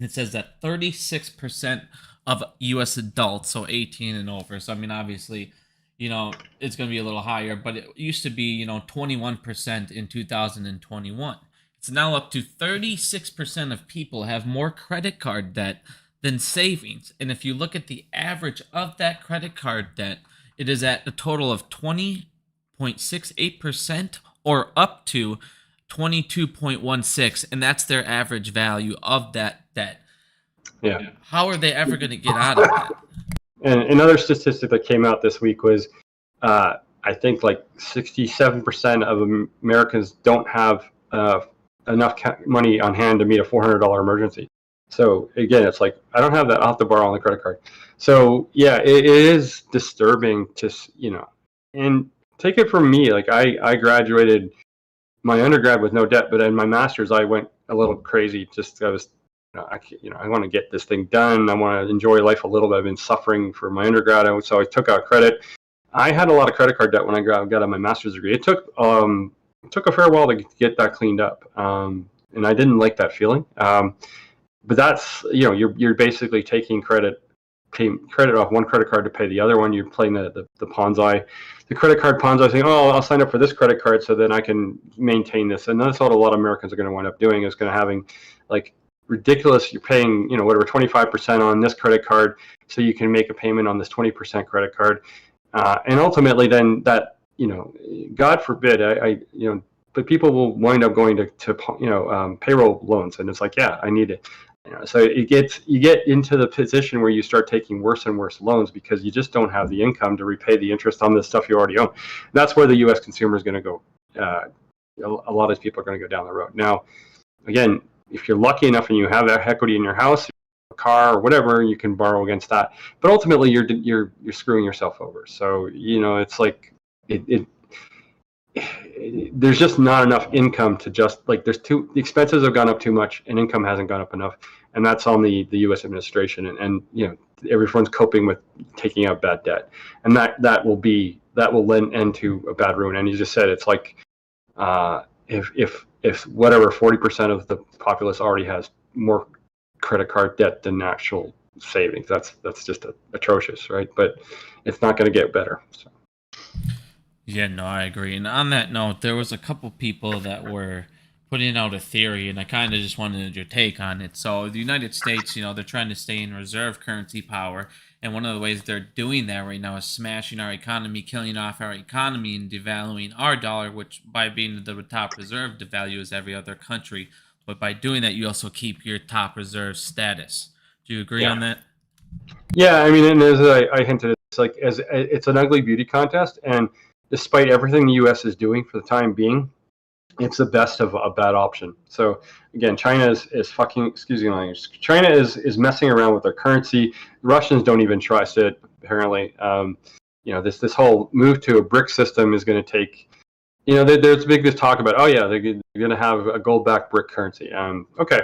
Speaker 2: It says that 36% of U.S. adults, so 18 and over, so I mean, obviously, it's going to be a little higher, but it used to be, 21% in 2021. It's now up to 36% of people have more credit card debt than savings. And if you look at the average of that credit card debt, it is at a total of 20.68% or up to 22.16%. And that's their average value of that debt.
Speaker 1: Yeah.
Speaker 2: How are they ever going to get out of that?
Speaker 1: And another statistic that came out this week was I think like 67% of Americans don't have enough money on hand to meet a $400 emergency. So again, it's like, I don't have that. I'll have to borrow on the credit card. So yeah, it is disturbing to, and take it from me. Like I graduated my undergrad with no debt, but in my master's, I went a little crazy. Just, I want to get this thing done. I want to enjoy life a little bit. I've been suffering for my undergrad. So I took out credit. I had a lot of credit card debt when I got my master's degree. It took a fair while to get that cleaned up, and I didn't like that feeling. But that's, you're basically taking credit off one credit card to pay the other one. You're playing the Ponzi, the credit card Ponzi, saying, "Oh, I'll sign up for this credit card so then I can maintain this." And that's what a lot of Americans are going to wind up doing, is going to having like ridiculous. You're paying, whatever, 25% on this credit card so you can make a payment on this 20% credit card, and ultimately then that. God forbid, but people will wind up going to payroll loans, and it's like, yeah, I need it. So you get into the position where you start taking worse and worse loans because you just don't have the income to repay the interest on the stuff you already own. That's where the U.S. consumer is going to go. A lot of people are going to go down the road. Now, again, if you're lucky enough and you have that equity in your house, a car, or whatever, you can borrow against that. But ultimately, you're screwing yourself over. So it's like. There's just not enough income to just like the expenses have gone up too much and income hasn't gone up enough, and that's on the U.S. administration and everyone's coping with taking out bad debt, and that will then end to a bad ruin. And you just said it's like if whatever 40% of the populace already has more credit card debt than actual savings, that's just atrocious, right? But it's not going to get better. So.
Speaker 2: Yeah, no, I agree. And on that note, there was a couple people that were putting out a theory, and I kind of just wanted your take on it. So the United States, they're trying to stay in reserve currency power, and one of the ways they're doing that right now is smashing our economy, killing off our economy, and devaluing our dollar, which by being the top reserve devalues every other country. But by doing that, you also keep your top reserve status. Do you agree on that?
Speaker 1: Yeah, I mean, and as I hinted, it's like it's an ugly beauty contest, and despite everything the U.S. is doing for the time being, it's the best of a bad option. So again, China is fucking, excuse me language. China is messing around with their currency. The Russians don't even trust it. Apparently, this whole move to a brick system is going to take. There's big this talk about, oh yeah, they're going to have a gold-backed brick currency. Okay,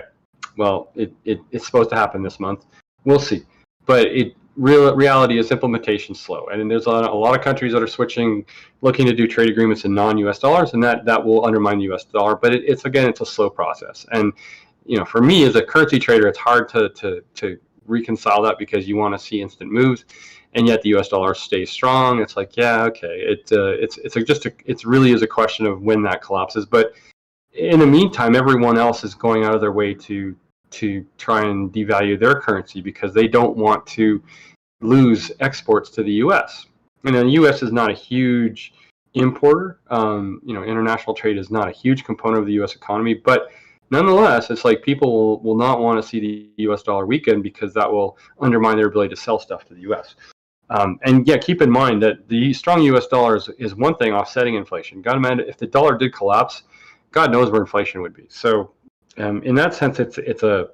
Speaker 1: well, it's supposed to happen this month. We'll see, but reality is implementation slow, and there's a lot of countries that are looking to do trade agreements in non-U.S. dollars, and that will undermine the U.S. dollar. But it's a slow process, and for me as a currency trader, it's hard to reconcile that because you want to see instant moves, and yet the U.S. dollar stays strong. It's like, yeah, okay, it really is a question of when that collapses. But in the meantime, everyone else is going out of their way to try and devalue their currency because they don't want to lose exports to the U.S. And the U.S. is not a huge importer. International trade is not a huge component of the U.S. economy, but nonetheless, it's like people will not want to see the U.S. dollar weaken because that will undermine their ability to sell stuff to the U.S. And yeah, keep in mind that the strong U.S. dollar is one thing offsetting inflation. God, man, if the dollar did collapse, God knows where inflation would be. So, in that sense, it's a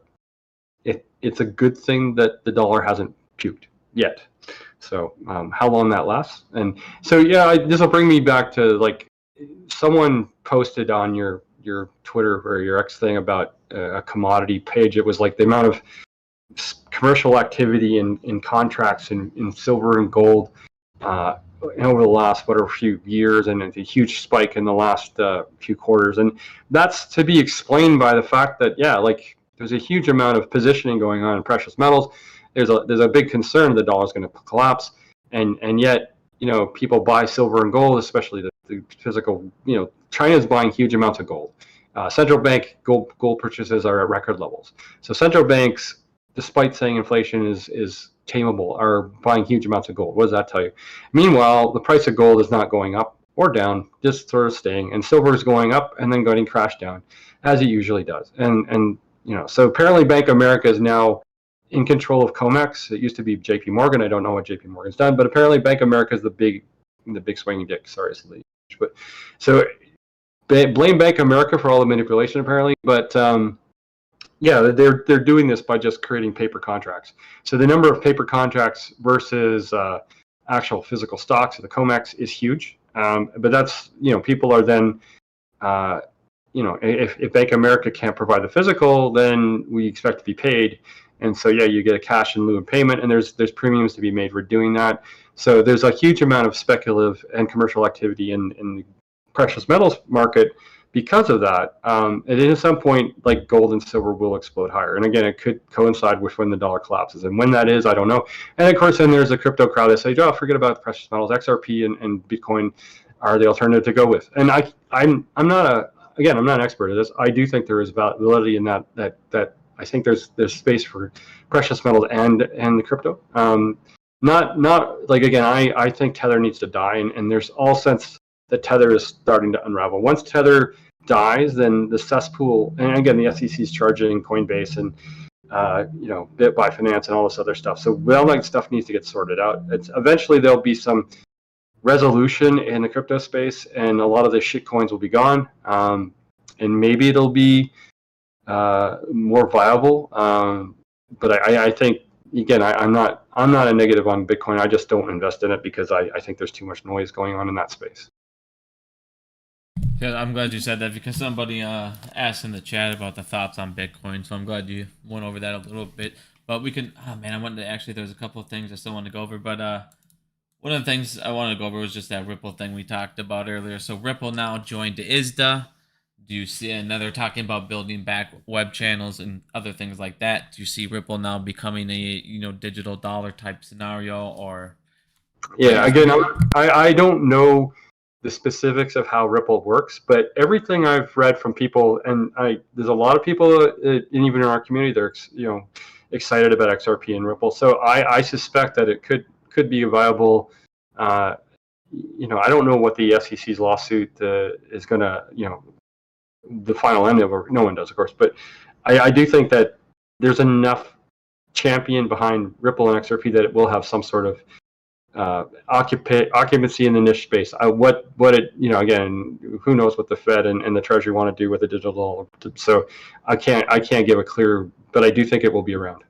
Speaker 1: good thing that the dollar hasn't puked yet. So how long that lasts, and so yeah, this will bring me back to like someone posted on your Twitter or your X thing about a commodity page. It was like the amount of commercial activity in contracts in silver and gold over the last few years, and a huge spike in the last few quarters, and that's to be explained by the fact that like there's a huge amount of positioning going on in precious metals. There's a big concern the dollar is going to collapse, and yet people buy silver and gold, especially the physical. China's buying huge amounts of gold. Central bank gold purchases are at record levels. So central banks, despite saying inflation is tameable, are buying huge amounts of gold. What does that tell you? Meanwhile, the price of gold is not going up or down, just sort of staying, and silver is going up and then going to crash down, as it usually does. And so apparently Bank of America is now in control of COMEX. It used to be JP Morgan. I don't know what JP Morgan's done, but apparently Bank of America is the big swinging dick. Sorry, but so blame Bank of America for all the manipulation apparently, but they're doing this by just creating paper contracts. So the number of paper contracts versus actual physical stocks of the COMEX is huge. But that's people are then if Bank of America can't provide the physical, then we expect to be paid. And so, you get a cash in lieu of payment, and there's premiums to be made for doing that. So there's a huge amount of speculative and commercial activity in the precious metals market because of that. And at some point, like gold and silver will explode higher. And again, it could coincide with when the dollar collapses. And when that is, I don't know. And of course, then there's a crypto crowd that say, oh, forget about the precious metals. XRP and Bitcoin are the alternative to go with. And I'm not an expert at this. I do think there is validity in that I think there's space for precious metals and the crypto. Not like, again, I think Tether needs to die, and there's all sense that Tether is starting to unravel. Once Tether dies, then the cesspool, and again, the SEC is charging Coinbase and BitBuy Finance and all this other stuff. So all that stuff needs to get sorted out. Eventually there'll be some resolution in the crypto space, and a lot of the shit coins will be gone, and maybe it'll be more viable. But I think, again, I'm not a negative on Bitcoin. I just don't invest in it because I think there's too much noise going on in that space.
Speaker 2: Yeah, I'm glad you said that because somebody asked in the chat about the thoughts on Bitcoin, so I'm glad you went over that a little bit. But we can, I wanted to actually, there's a couple of things I still want to go over, but one of the things I wanted to go over was just that Ripple thing we talked about earlier. So Ripple now joined ISDA. Do you see, and now they're talking about building back web channels and other things like that. Do you see Ripple now becoming a digital dollar type scenario, or?
Speaker 1: Yeah, again, I don't know the specifics of how Ripple works, but everything I've read from people, and there's a lot of people, and even in our community, they're excited about XRP and Ripple. So I suspect that it could be a viable. I don't know what the SEC's lawsuit is going to, the final end of, or no one does, of course, but I do think that there's enough champion behind Ripple and XRP that it will have some sort of occupancy in the niche space. Again, who knows what the Fed and the Treasury want to do with the digital dollar. So I can't give a clear, but I do think it will be around.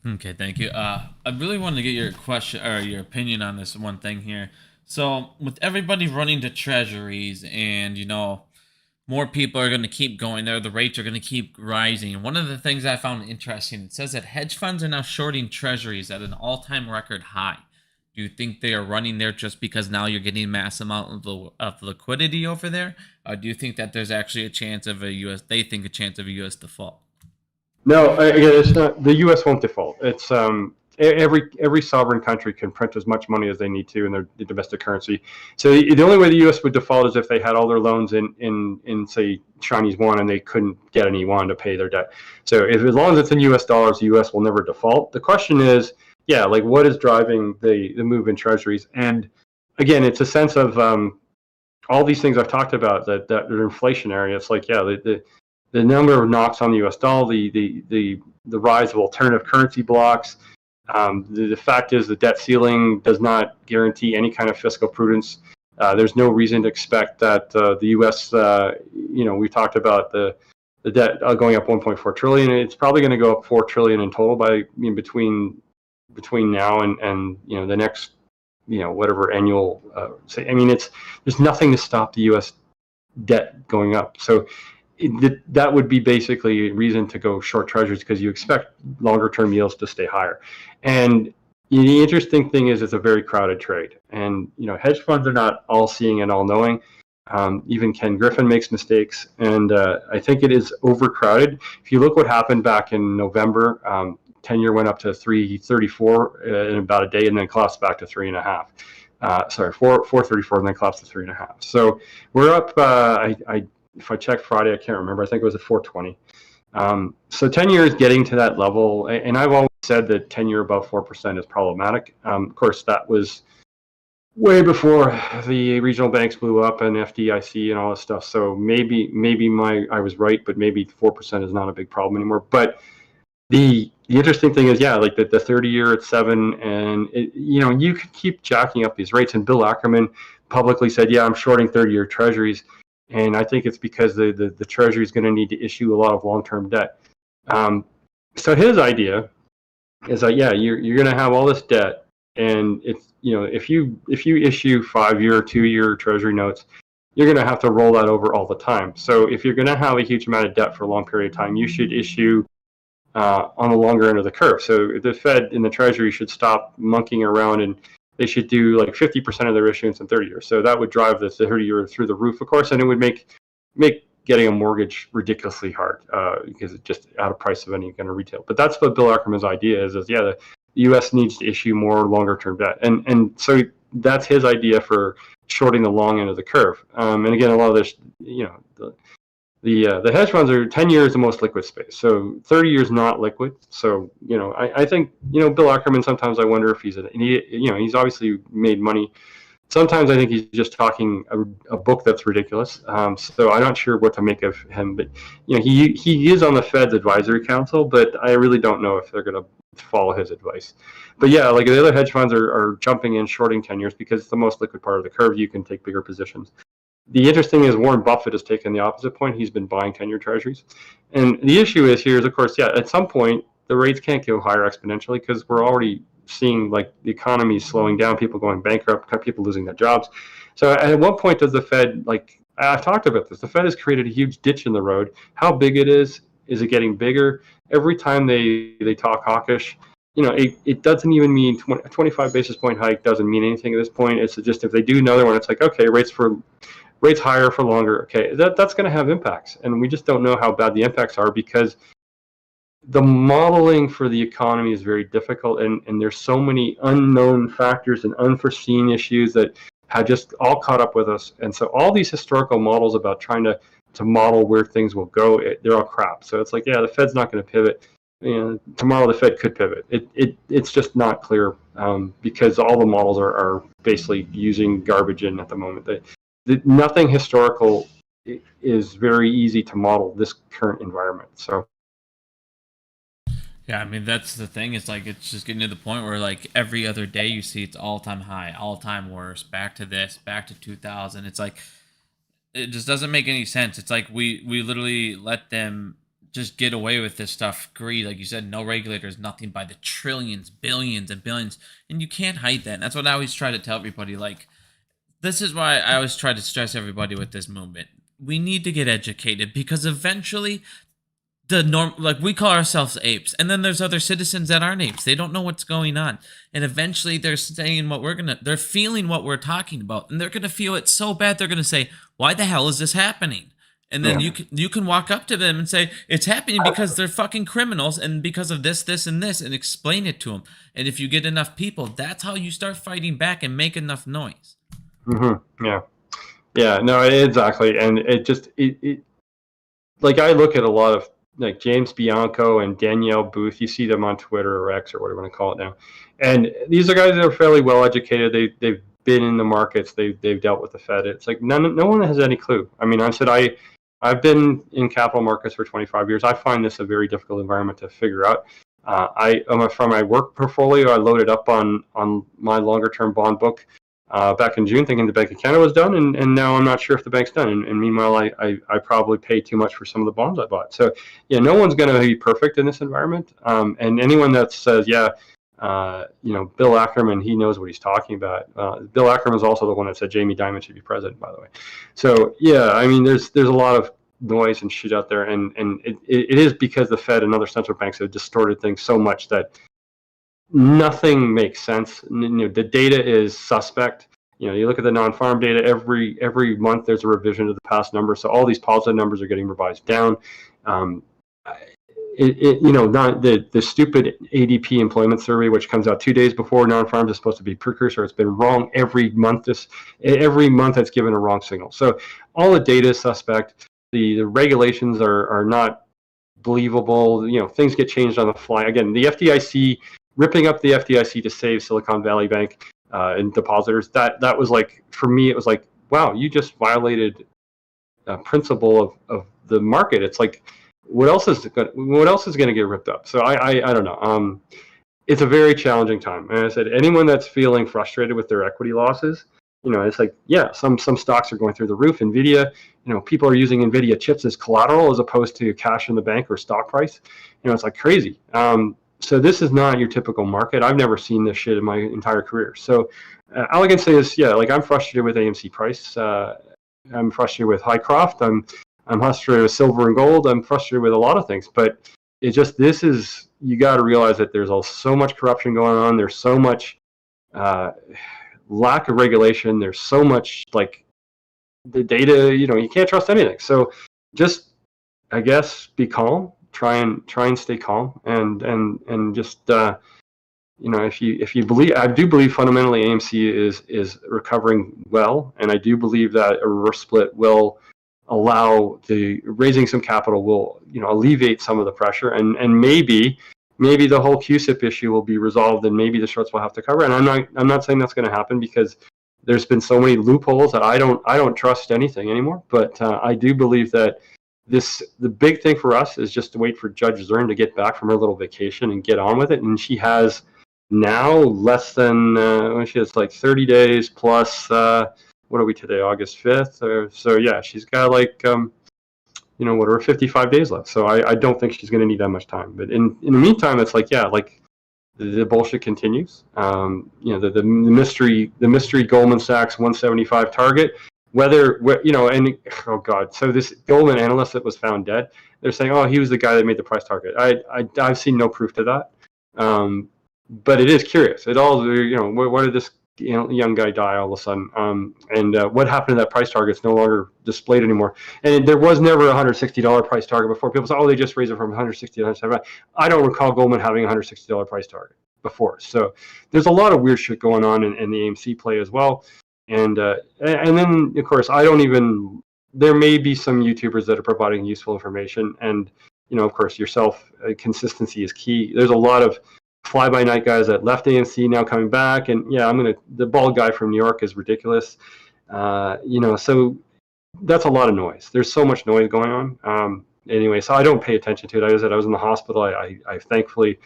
Speaker 2: Okay, thank you. I really wanted to get your question or your opinion on this one thing here. So with everybody running to treasuries and, more people are going to keep going there, the rates are going to keep rising. And one of the things I found interesting, it says that hedge funds are now shorting treasuries at an all-time record high. Do you think they are running there just because now you're getting a mass amount of liquidity over there? Or do you think that there's actually a chance of a U.S. default?
Speaker 1: No, again, it's not. The U.S. won't default. It's every sovereign country can print as much money as they need to in their domestic currency. So the only way the U.S. would default is if they had all their loans in say Chinese yuan and they couldn't get any yuan to pay their debt. So as long as it's in U.S. dollars, the U.S. will never default. The question is, what is driving the move in treasuries? And again, it's a sense of all these things I've talked about that are inflationary. It's like the number of knocks on the U.S. dollar, the rise of alternative currency blocks. The fact is the debt ceiling does not guarantee any kind of fiscal prudence. There's no reason to expect that the U.S. We talked about the debt going up 1.4 trillion. It's probably going to go up 4 trillion in total between now and the next whatever annual. There's nothing to stop the U.S. debt going up. So that would be basically a reason to go short treasuries because you expect longer term yields to stay higher. And the interesting thing is it's a very crowded trade. And hedge funds are not all seeing and all knowing. Even Ken Griffin makes mistakes, and I think it is overcrowded. If you look what happened back in November, 10-year went up to 334 in about a day, and then collapsed back to 3.5. 434, and then collapsed to 3.5. So we're up. If I checked Friday, I can't remember. I think it was at 420. So 10-year is getting to that level, and I've always said that 10-year above 4% is problematic. Of course, that was way before the regional banks blew up and FDIC and all this stuff. So maybe I was right, but maybe 4% is not a big problem anymore. But the interesting thing is, like the 30-year at 7, and you could keep jacking up these rates. And Bill Ackerman publicly said, I'm shorting 30-year treasuries. And I think it's because the Treasury is going to need to issue a lot of long-term debt. So his idea is that you're going to have all this debt, and it's if you issue 5-year, 2-year Treasury notes, you're going to have to roll that over all the time. So if you're going to have a huge amount of debt for a long period of time, you should issue on the longer end of the curve. So the Fed and the Treasury should stop monkeying around, and they should do like 50% of their issuance in 30 years. So that would drive the 30-year through the roof, of course, and it would make getting a mortgage ridiculously hard because it's just out of price of any kind of retail. But that's what Bill Ackerman's idea is the U.S. needs to issue more longer-term debt, and so that's his idea for shorting the long end of the curve. And again, a lot of this, the hedge funds are 10 years the most liquid space. So 30 years not liquid. So, I think, Bill Ackerman, sometimes I wonder if he's obviously made money. Sometimes I think he's just talking a book that's ridiculous. So I'm not sure what to make of him, but, he is on the Fed's advisory council, but I really don't know if they're going to follow his advice. But like the other hedge funds are jumping in, shorting 10 years because it's the most liquid part of the curve. You can take bigger positions. The interesting is Warren Buffett has taken the opposite point. He's been buying 10-year treasuries. And the issue is of course, at some point, the rates can't go higher exponentially because we're already seeing like the economy slowing down, people going bankrupt, people losing their jobs. So at what point does the Fed, I've talked about this, the Fed has created a huge ditch in the road. How big it is it getting bigger? Every time they talk hawkish, it doesn't even mean 25 basis point hike doesn't mean anything at this point. It's just if they do another one, it's like, okay, rates higher for longer. Okay, that's going to have impacts, and we just don't know how bad the impacts are because the modeling for the economy is very difficult, and there's so many unknown factors and unforeseen issues that have just all caught up with us. And so all these historical models about trying to model where things will go, they're all crap. So it's like, yeah, the Fed's not going to pivot. Tomorrow the Fed could pivot. It's just not clear because all the models are basically using garbage in at the moment. Nothing historical is very easy to model this current environment. So.
Speaker 2: Yeah, I mean that's the thing. It's like it's just getting to the point where like every other day you see it's all time high, all time worst, back to this, back to 2000. It's like it just doesn't make any sense. It's like we literally let them just get away with this stuff. Greed, like you said, no regulators, nothing by the trillions, billions, and billions, and you can't hide that. And that's what I always try to tell everybody. Like this is why I always try to stress everybody with this movement. We need to get educated because eventually the norm, like we call ourselves apes, and then there's other citizens that aren't apes. They don't know what's going on, and eventually they're saying they're feeling what we're talking about, and they're gonna feel it so bad they're gonna say, "Why the hell is this happening?" And then you can walk up to them and say, "It's happening because they're fucking criminals, and because of this, this, and this," and explain it to them. And if you get enough people, that's how you start fighting back and make enough noise.
Speaker 1: Yeah. No, exactly, and it like I look at a lot of like James Bianco and Danielle Booth. You see them on Twitter or X or whatever you want to call it now. And these are guys that are fairly well educated. They've been in the markets. They've dealt with the Fed. It's like no one has any clue. I mean, I've been in capital markets for 25 years. I find this a very difficult environment to figure out. From my work portfolio, I loaded up on my longer term bond book back in June, thinking the Bank of Canada was done, and now I'm not sure if the bank's done. And meanwhile, I probably paid too much for some of the bonds I bought. So yeah, no one's going to be perfect in this environment. And anyone that says, Bill Ackerman, he knows what he's talking about. Bill Ackerman is also the one that said Jamie Dimon should be president, by the way. So yeah, I mean, there's a lot of noise and shit out there, and it is because the Fed and other central banks have distorted things so much that nothing makes sense. The data is suspect. You look at the non-farm data every month. There's a revision to the past numbers, so all these positive numbers are getting revised down. Not the stupid ADP employment survey, which comes out 2 days before non-farms is supposed to be precursor. It's been wrong every month. Every month it's given a wrong signal. So all the data is suspect. The regulations are not believable. Things get changed on the fly. Again, the FDIC. Ripping up the FDIC to save Silicon Valley Bank and depositors, that was like, for me, it was like, wow, you just violated a principle of the market. It's like, what else is going to get ripped up? So I don't know. It's a very challenging time. And I said, anyone that's feeling frustrated with their equity losses, it's like, yeah, some stocks are going through the roof. Nvidia, people are using Nvidia chips as collateral as opposed to cash in the bank or stock price. It's like crazy. So this is not your typical market. I've never seen this shit in my entire career. So all I can say is, I'm frustrated with AMC price. I'm frustrated with Highcroft. I'm frustrated with silver and gold. I'm frustrated with a lot of things. But you got to realize that there's so much corruption going on. There's so much lack of regulation. There's so much like the data. You can't trust anything. So just, I guess, be calm. Try and stay calm and just if you believe, I do believe fundamentally AMC is recovering well, and I do believe that a reverse split will allow the raising some capital will alleviate some of the pressure, and maybe the whole QSIP issue will be resolved, and maybe the shorts will have to cover. And I'm not saying that's going to happen because there's been so many loopholes that I don't trust anything anymore. But I do believe that. The big thing for us is just to wait for Judge Zern to get back from her little vacation and get on with it. And she has now less than she has like 30 days plus. What are we today? August 5th. So yeah, she's got like 55 days left. So I don't think she's going to need that much time. But in the meantime, it's like the bullshit continues. The mystery Goldman Sachs 175 target. Oh God, so this Goldman analyst that was found dead, they're saying, oh, he was the guy that made the price target. I've seen no proof to that, but it is curious. It all, where did this young guy die all of a sudden? And what happened to that price target? It's no longer displayed anymore. And there was never a $160 price target before. People say, oh, they just raised it from 160 to 175. I don't recall Goldman having a $160 price target before. So there's a lot of weird shit going on in the AMC play as well. And then of course I don't even. There may be some YouTubers that are providing useful information, and of course yourself. Consistency is key. There's a lot of fly-by-night guys that left AMC now coming back, and yeah, the bald guy from New York is ridiculous. So that's a lot of noise. There's so much noise going on. Anyway, so I don't pay attention to it. I was in the hospital. I thankfully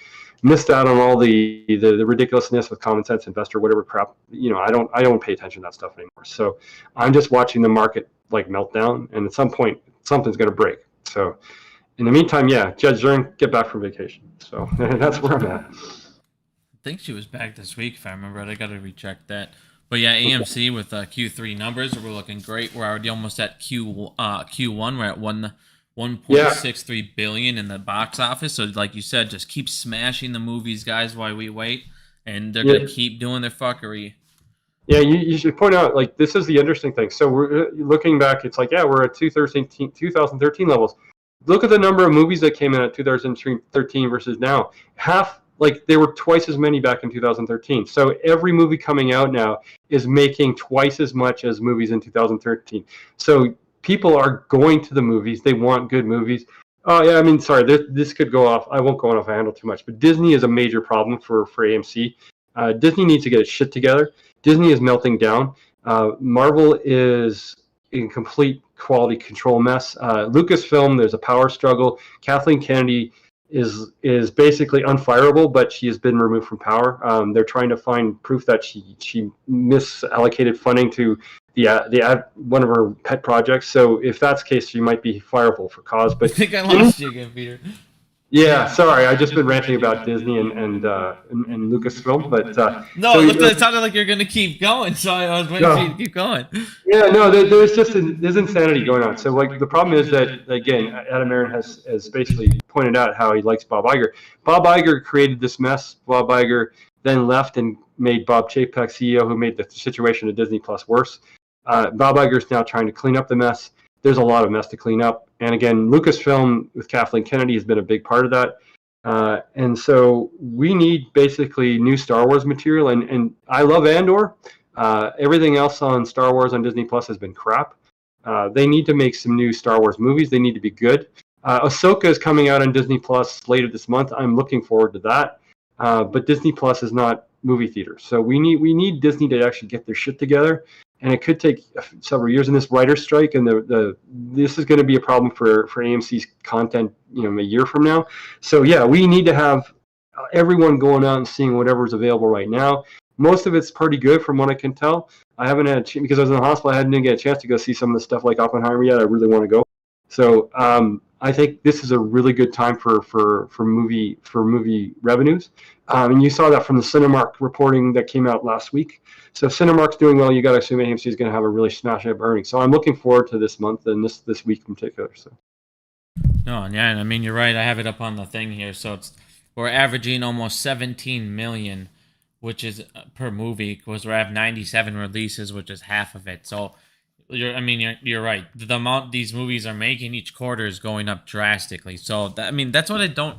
Speaker 1: missed out on all the ridiculousness with common sense investor, whatever crap. I don't pay attention to that stuff anymore. So I'm just watching the market like melt down, and at some point something's going to break. So in the meantime, yeah, Judge Zern, get back from vacation. So that's where I'm at.
Speaker 2: I think she was back this week, if I remember right. I got to recheck that. But yeah, AMC with Q3 numbers, we're looking great. We're already almost at Q1. We're at 1.63 billion in the box office. So like you said, just keep smashing the movies, guys, while we wait, and they're gonna keep doing their fuckery.
Speaker 1: Yeah, you should point out, like, this is the interesting thing. So we're looking back. It's like, yeah, we're at 2013 levels. Look at the number of movies that came in at 2013 versus now. Like, there were twice as many back in 2013. So every movie coming out now is making twice as much as movies in 2013. So people are going to the movies. They want good movies. Oh, yeah, sorry, this could go off. I won't go off a handle too much. But Disney is a major problem for AMC. Disney needs to get its shit together. Disney is melting down. Marvel is in complete quality control mess. Lucasfilm, there's a power struggle. Kathleen Kennedy is basically unfireable, but she has been removed from power. They're trying to find proof that she misallocated funding to the one of her pet projects. So if that's the case, she might be fireable for cause. But
Speaker 2: I think I lost you again, Peter.
Speaker 1: Yeah, sorry, I just been ranting about Disney and Lucasfilm, but
Speaker 2: no, so it sounded like you're going to keep going, so I was waiting for you to keep going.
Speaker 1: Yeah, no, there's insanity going on. So like the problem is that, again, Adam Aaron has basically pointed out how he likes Bob Iger. Bob Iger created this mess. Bob Iger then left and made Bob Chapek CEO, who made the situation at Disney Plus worse. Bob Iger is now trying to clean up the mess. There's a lot of mess to clean up. And again, Lucasfilm with Kathleen Kennedy has been a big part of that. And so we need basically new Star Wars material. And I love Andor. Everything else on Star Wars on Disney Plus has been crap. They need to make some new Star Wars movies. They need to be good. Ahsoka is coming out on Disney Plus later this month. I'm looking forward to that. But Disney Plus is not movie theaters. So we need Disney to actually get their shit together. And it could take several years. And this writer's strike, and this is going to be a problem for AMC's content, a year from now. So yeah, we need to have everyone going out and seeing whatever's available right now. Most of it's pretty good, from what I can tell. I haven't had because I was in the hospital. I didn't get a chance to go see some of the stuff like Oppenheimer yet. I really want to go. So I think this is a really good time for movie revenues. And you saw that from the Cinemark reporting that came out last week. So if Cinemark's doing well, you got to assume AMC is going to have a really smash up earnings. So I'm looking forward to this month and this week in particular. So.
Speaker 2: No, yeah, and you're right. I have it up on the thing here. So we're averaging almost 17 million, which is per movie, because we have 97 releases, which is half of it. So you're right. The amount these movies are making each quarter is going up drastically. So that's what I don't.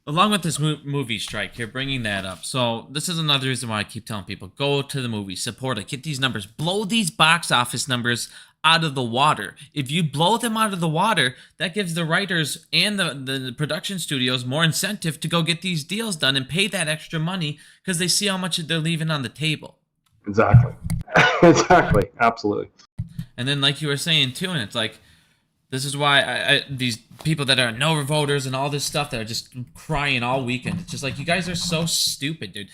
Speaker 2: Along with this movie strike, you're bringing that up. So this is another reason why I keep telling people, go to the movies, support it, get these numbers, blow these box office numbers out of the water. If you blow them out of the water, that gives the writers and the production studios more incentive to go get these deals done and pay that extra money because they see how much they're leaving on the table.
Speaker 1: Exactly. Exactly. Absolutely.
Speaker 2: And then like you were saying too, and it's like, this is why these people that are no voters and all this stuff that are just crying all weekend. It's just like, you guys are so stupid, dude.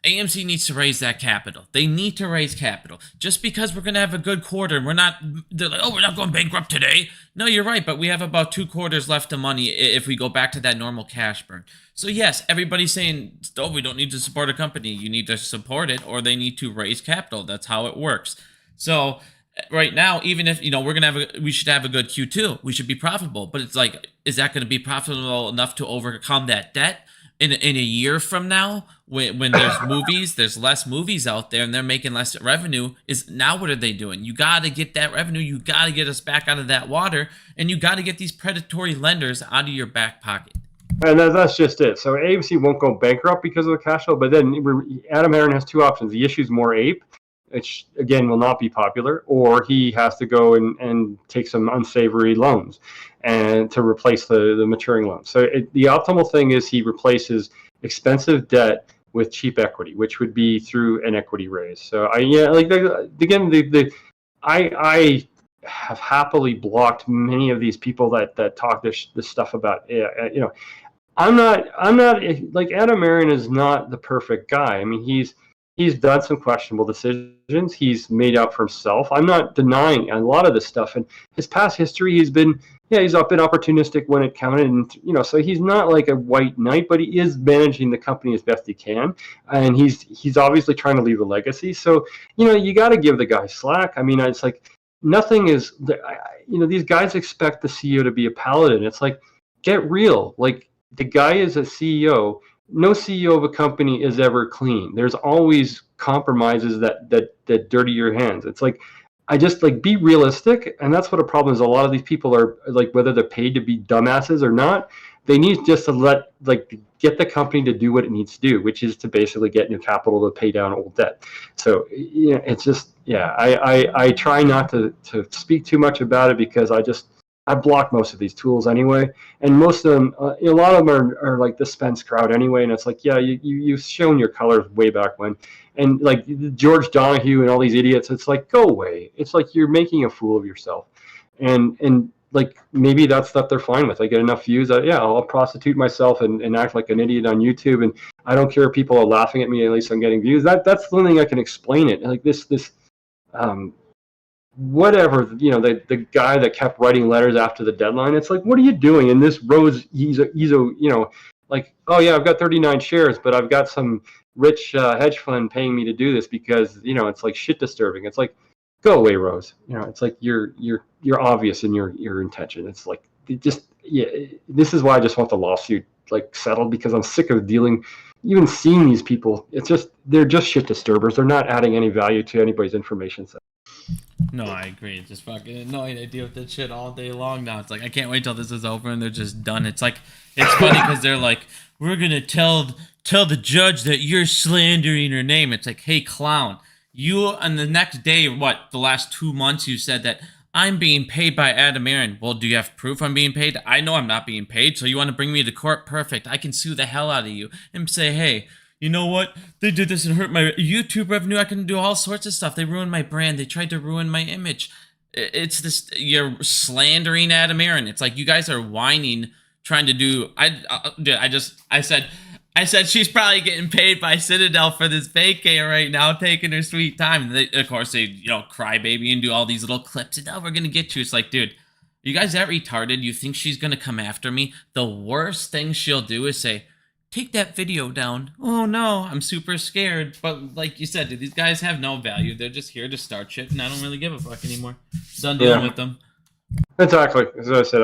Speaker 2: AMC needs to raise that capital. They need to raise capital. Just because we're going to have a good quarter and they're like, oh, we're not going bankrupt today. No, you're right, but we have about 2 quarters left of money if we go back to that normal cash burn. So yes, everybody's saying, oh, we don't need to support a company. You need to support it, or they need to raise capital. That's how it works. So right now, even if we should have a good Q2, we should be profitable. But it's like, is that going to be profitable enough to overcome that debt in a year from now, when there's less movies out there and they're making less revenue? What are they doing? You got to get that revenue. You got to get us back out of that water, and you got to get these predatory lenders out of your back pocket.
Speaker 1: And that's just it. So AMC won't go bankrupt because of the cash flow, but then Adam Aaron has 2 options. He issues more APE, which again will not be popular, or he has to go and take some unsavory loans and to replace the maturing loans. So the optimal thing is he replaces expensive debt with cheap equity, which would be through an equity raise. So I have happily blocked many of these people that talk this stuff about, I'm not like, Adam Aaron is not the perfect guy. I mean, he's done some questionable decisions. He's made out for himself. I'm not denying a lot of this stuff. And his past history, he's been opportunistic when it counted, and so he's not like a white knight, but he is managing the company as best he can, and he's obviously trying to leave a legacy. So you got to give the guy slack. I mean, it's like nothing is. These guys expect the CEO to be a paladin. It's like, get real. Like, the guy is a CEO. No CEO of a company is ever clean. There's always compromises that dirty your hands. It's like, I just like, be realistic, and that's what a problem is. A lot of these people are like, whether they're paid to be dumbasses or not, they need just to get the company to do what it needs to do, which is to basically get new capital to pay down old debt. So it's just, I try not to speak too much about it, because I block most of these tools anyway, and most of them, a lot of them are like the Spence crowd anyway, and it's like, you've shown your colors way back when, and like George Donahue and all these idiots, it's like, go away. It's like, you're making a fool of yourself, and like, maybe that's stuff they're fine with. I get enough views that I'll prostitute myself and act like an idiot on YouTube, and I don't care if people are laughing at me. At least I'm getting views. That's the only thing I can explain it. Like this whatever, the guy that kept writing letters after the deadline, it's like, what are you doing? And this Rose, he's like, oh yeah, I've got 39 shares, but I've got some rich hedge fund paying me to do this because it's like shit disturbing. It's like, go away, Rose. It's like, you're obvious in your intention. It's like, this is why I just want the lawsuit like settled, because I'm sick of even seeing these people. It's just, they're just shit disturbers. They're not adding any value to anybody's information set.
Speaker 2: No, I agree. Just fucking annoying. I deal with that shit all day long now. It's like, I can't wait till this is over and they're just done. It's like, it's funny because they're like, we're gonna tell the judge that you're slandering her name. It's like, hey, clown, you on the next day, the last 2 months, you said that I'm being paid by Adam Aaron. Well, do you have proof I'm being paid? I know I'm not being paid, so you want to bring me to court? Perfect. I can sue the hell out of you and say, hey, you know what? They did this and hurt my YouTube revenue. I can do all sorts of stuff. They ruined my brand. They tried to ruin my image. It's this, you're slandering Adam Aaron. It's like, you guys are whining, trying to do, I said she's probably getting paid by Citadel for this vacay right now, taking her sweet time. And they, of course, they, cry baby and do all these little clips. And now we're going to get you. It's like, dude, you guys that retarded? You think she's going to come after me? The worst thing she'll do is say, take that video down. Oh no, I'm super scared. But like you said, dude, these guys have no value. They're just here to start shit, and I don't really give a fuck anymore. Done dealing with them.
Speaker 1: Exactly. As I said,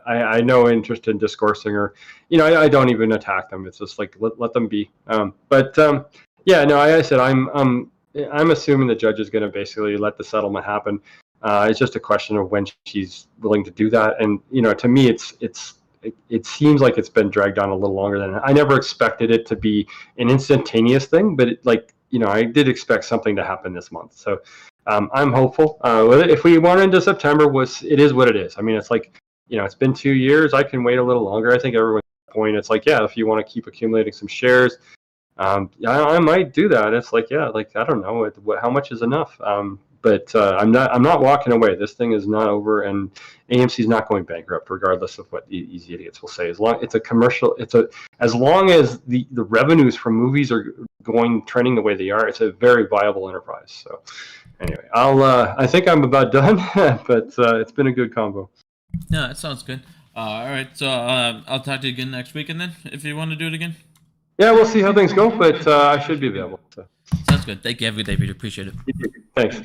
Speaker 1: I no interest in discoursing, or I don't even attack them. It's just like, let them be. I said, I'm assuming the judge is going to basically let the settlement happen. It's just a question of when she's willing to do that, and to me, it seems like it's been dragged on a little longer than I never expected it to be an instantaneous thing, but I did expect something to happen this month. So I'm hopeful. If we went into September, it is what it is. I mean, it's like, it's been 2 years. I can wait a little longer. I think everyone's point. It's like, if you want to keep accumulating some shares, I might do that. It's like, I don't know, how much is enough. But I'm not walking away. This thing is not over, and AMC is not going bankrupt, regardless of what these idiots will say. As long as the revenues from movies are trending the way they are, it's a very viable enterprise. So anyway, I think I'm about done, but it's been a good combo.
Speaker 2: Yeah, that sounds good. All right, so I'll talk to you again next weekend then, if you want to do it again.
Speaker 1: Yeah, we'll see how things go, but I should be available. So.
Speaker 2: Sounds good. Thank you, every day, Peter. Appreciate it.
Speaker 1: Thanks.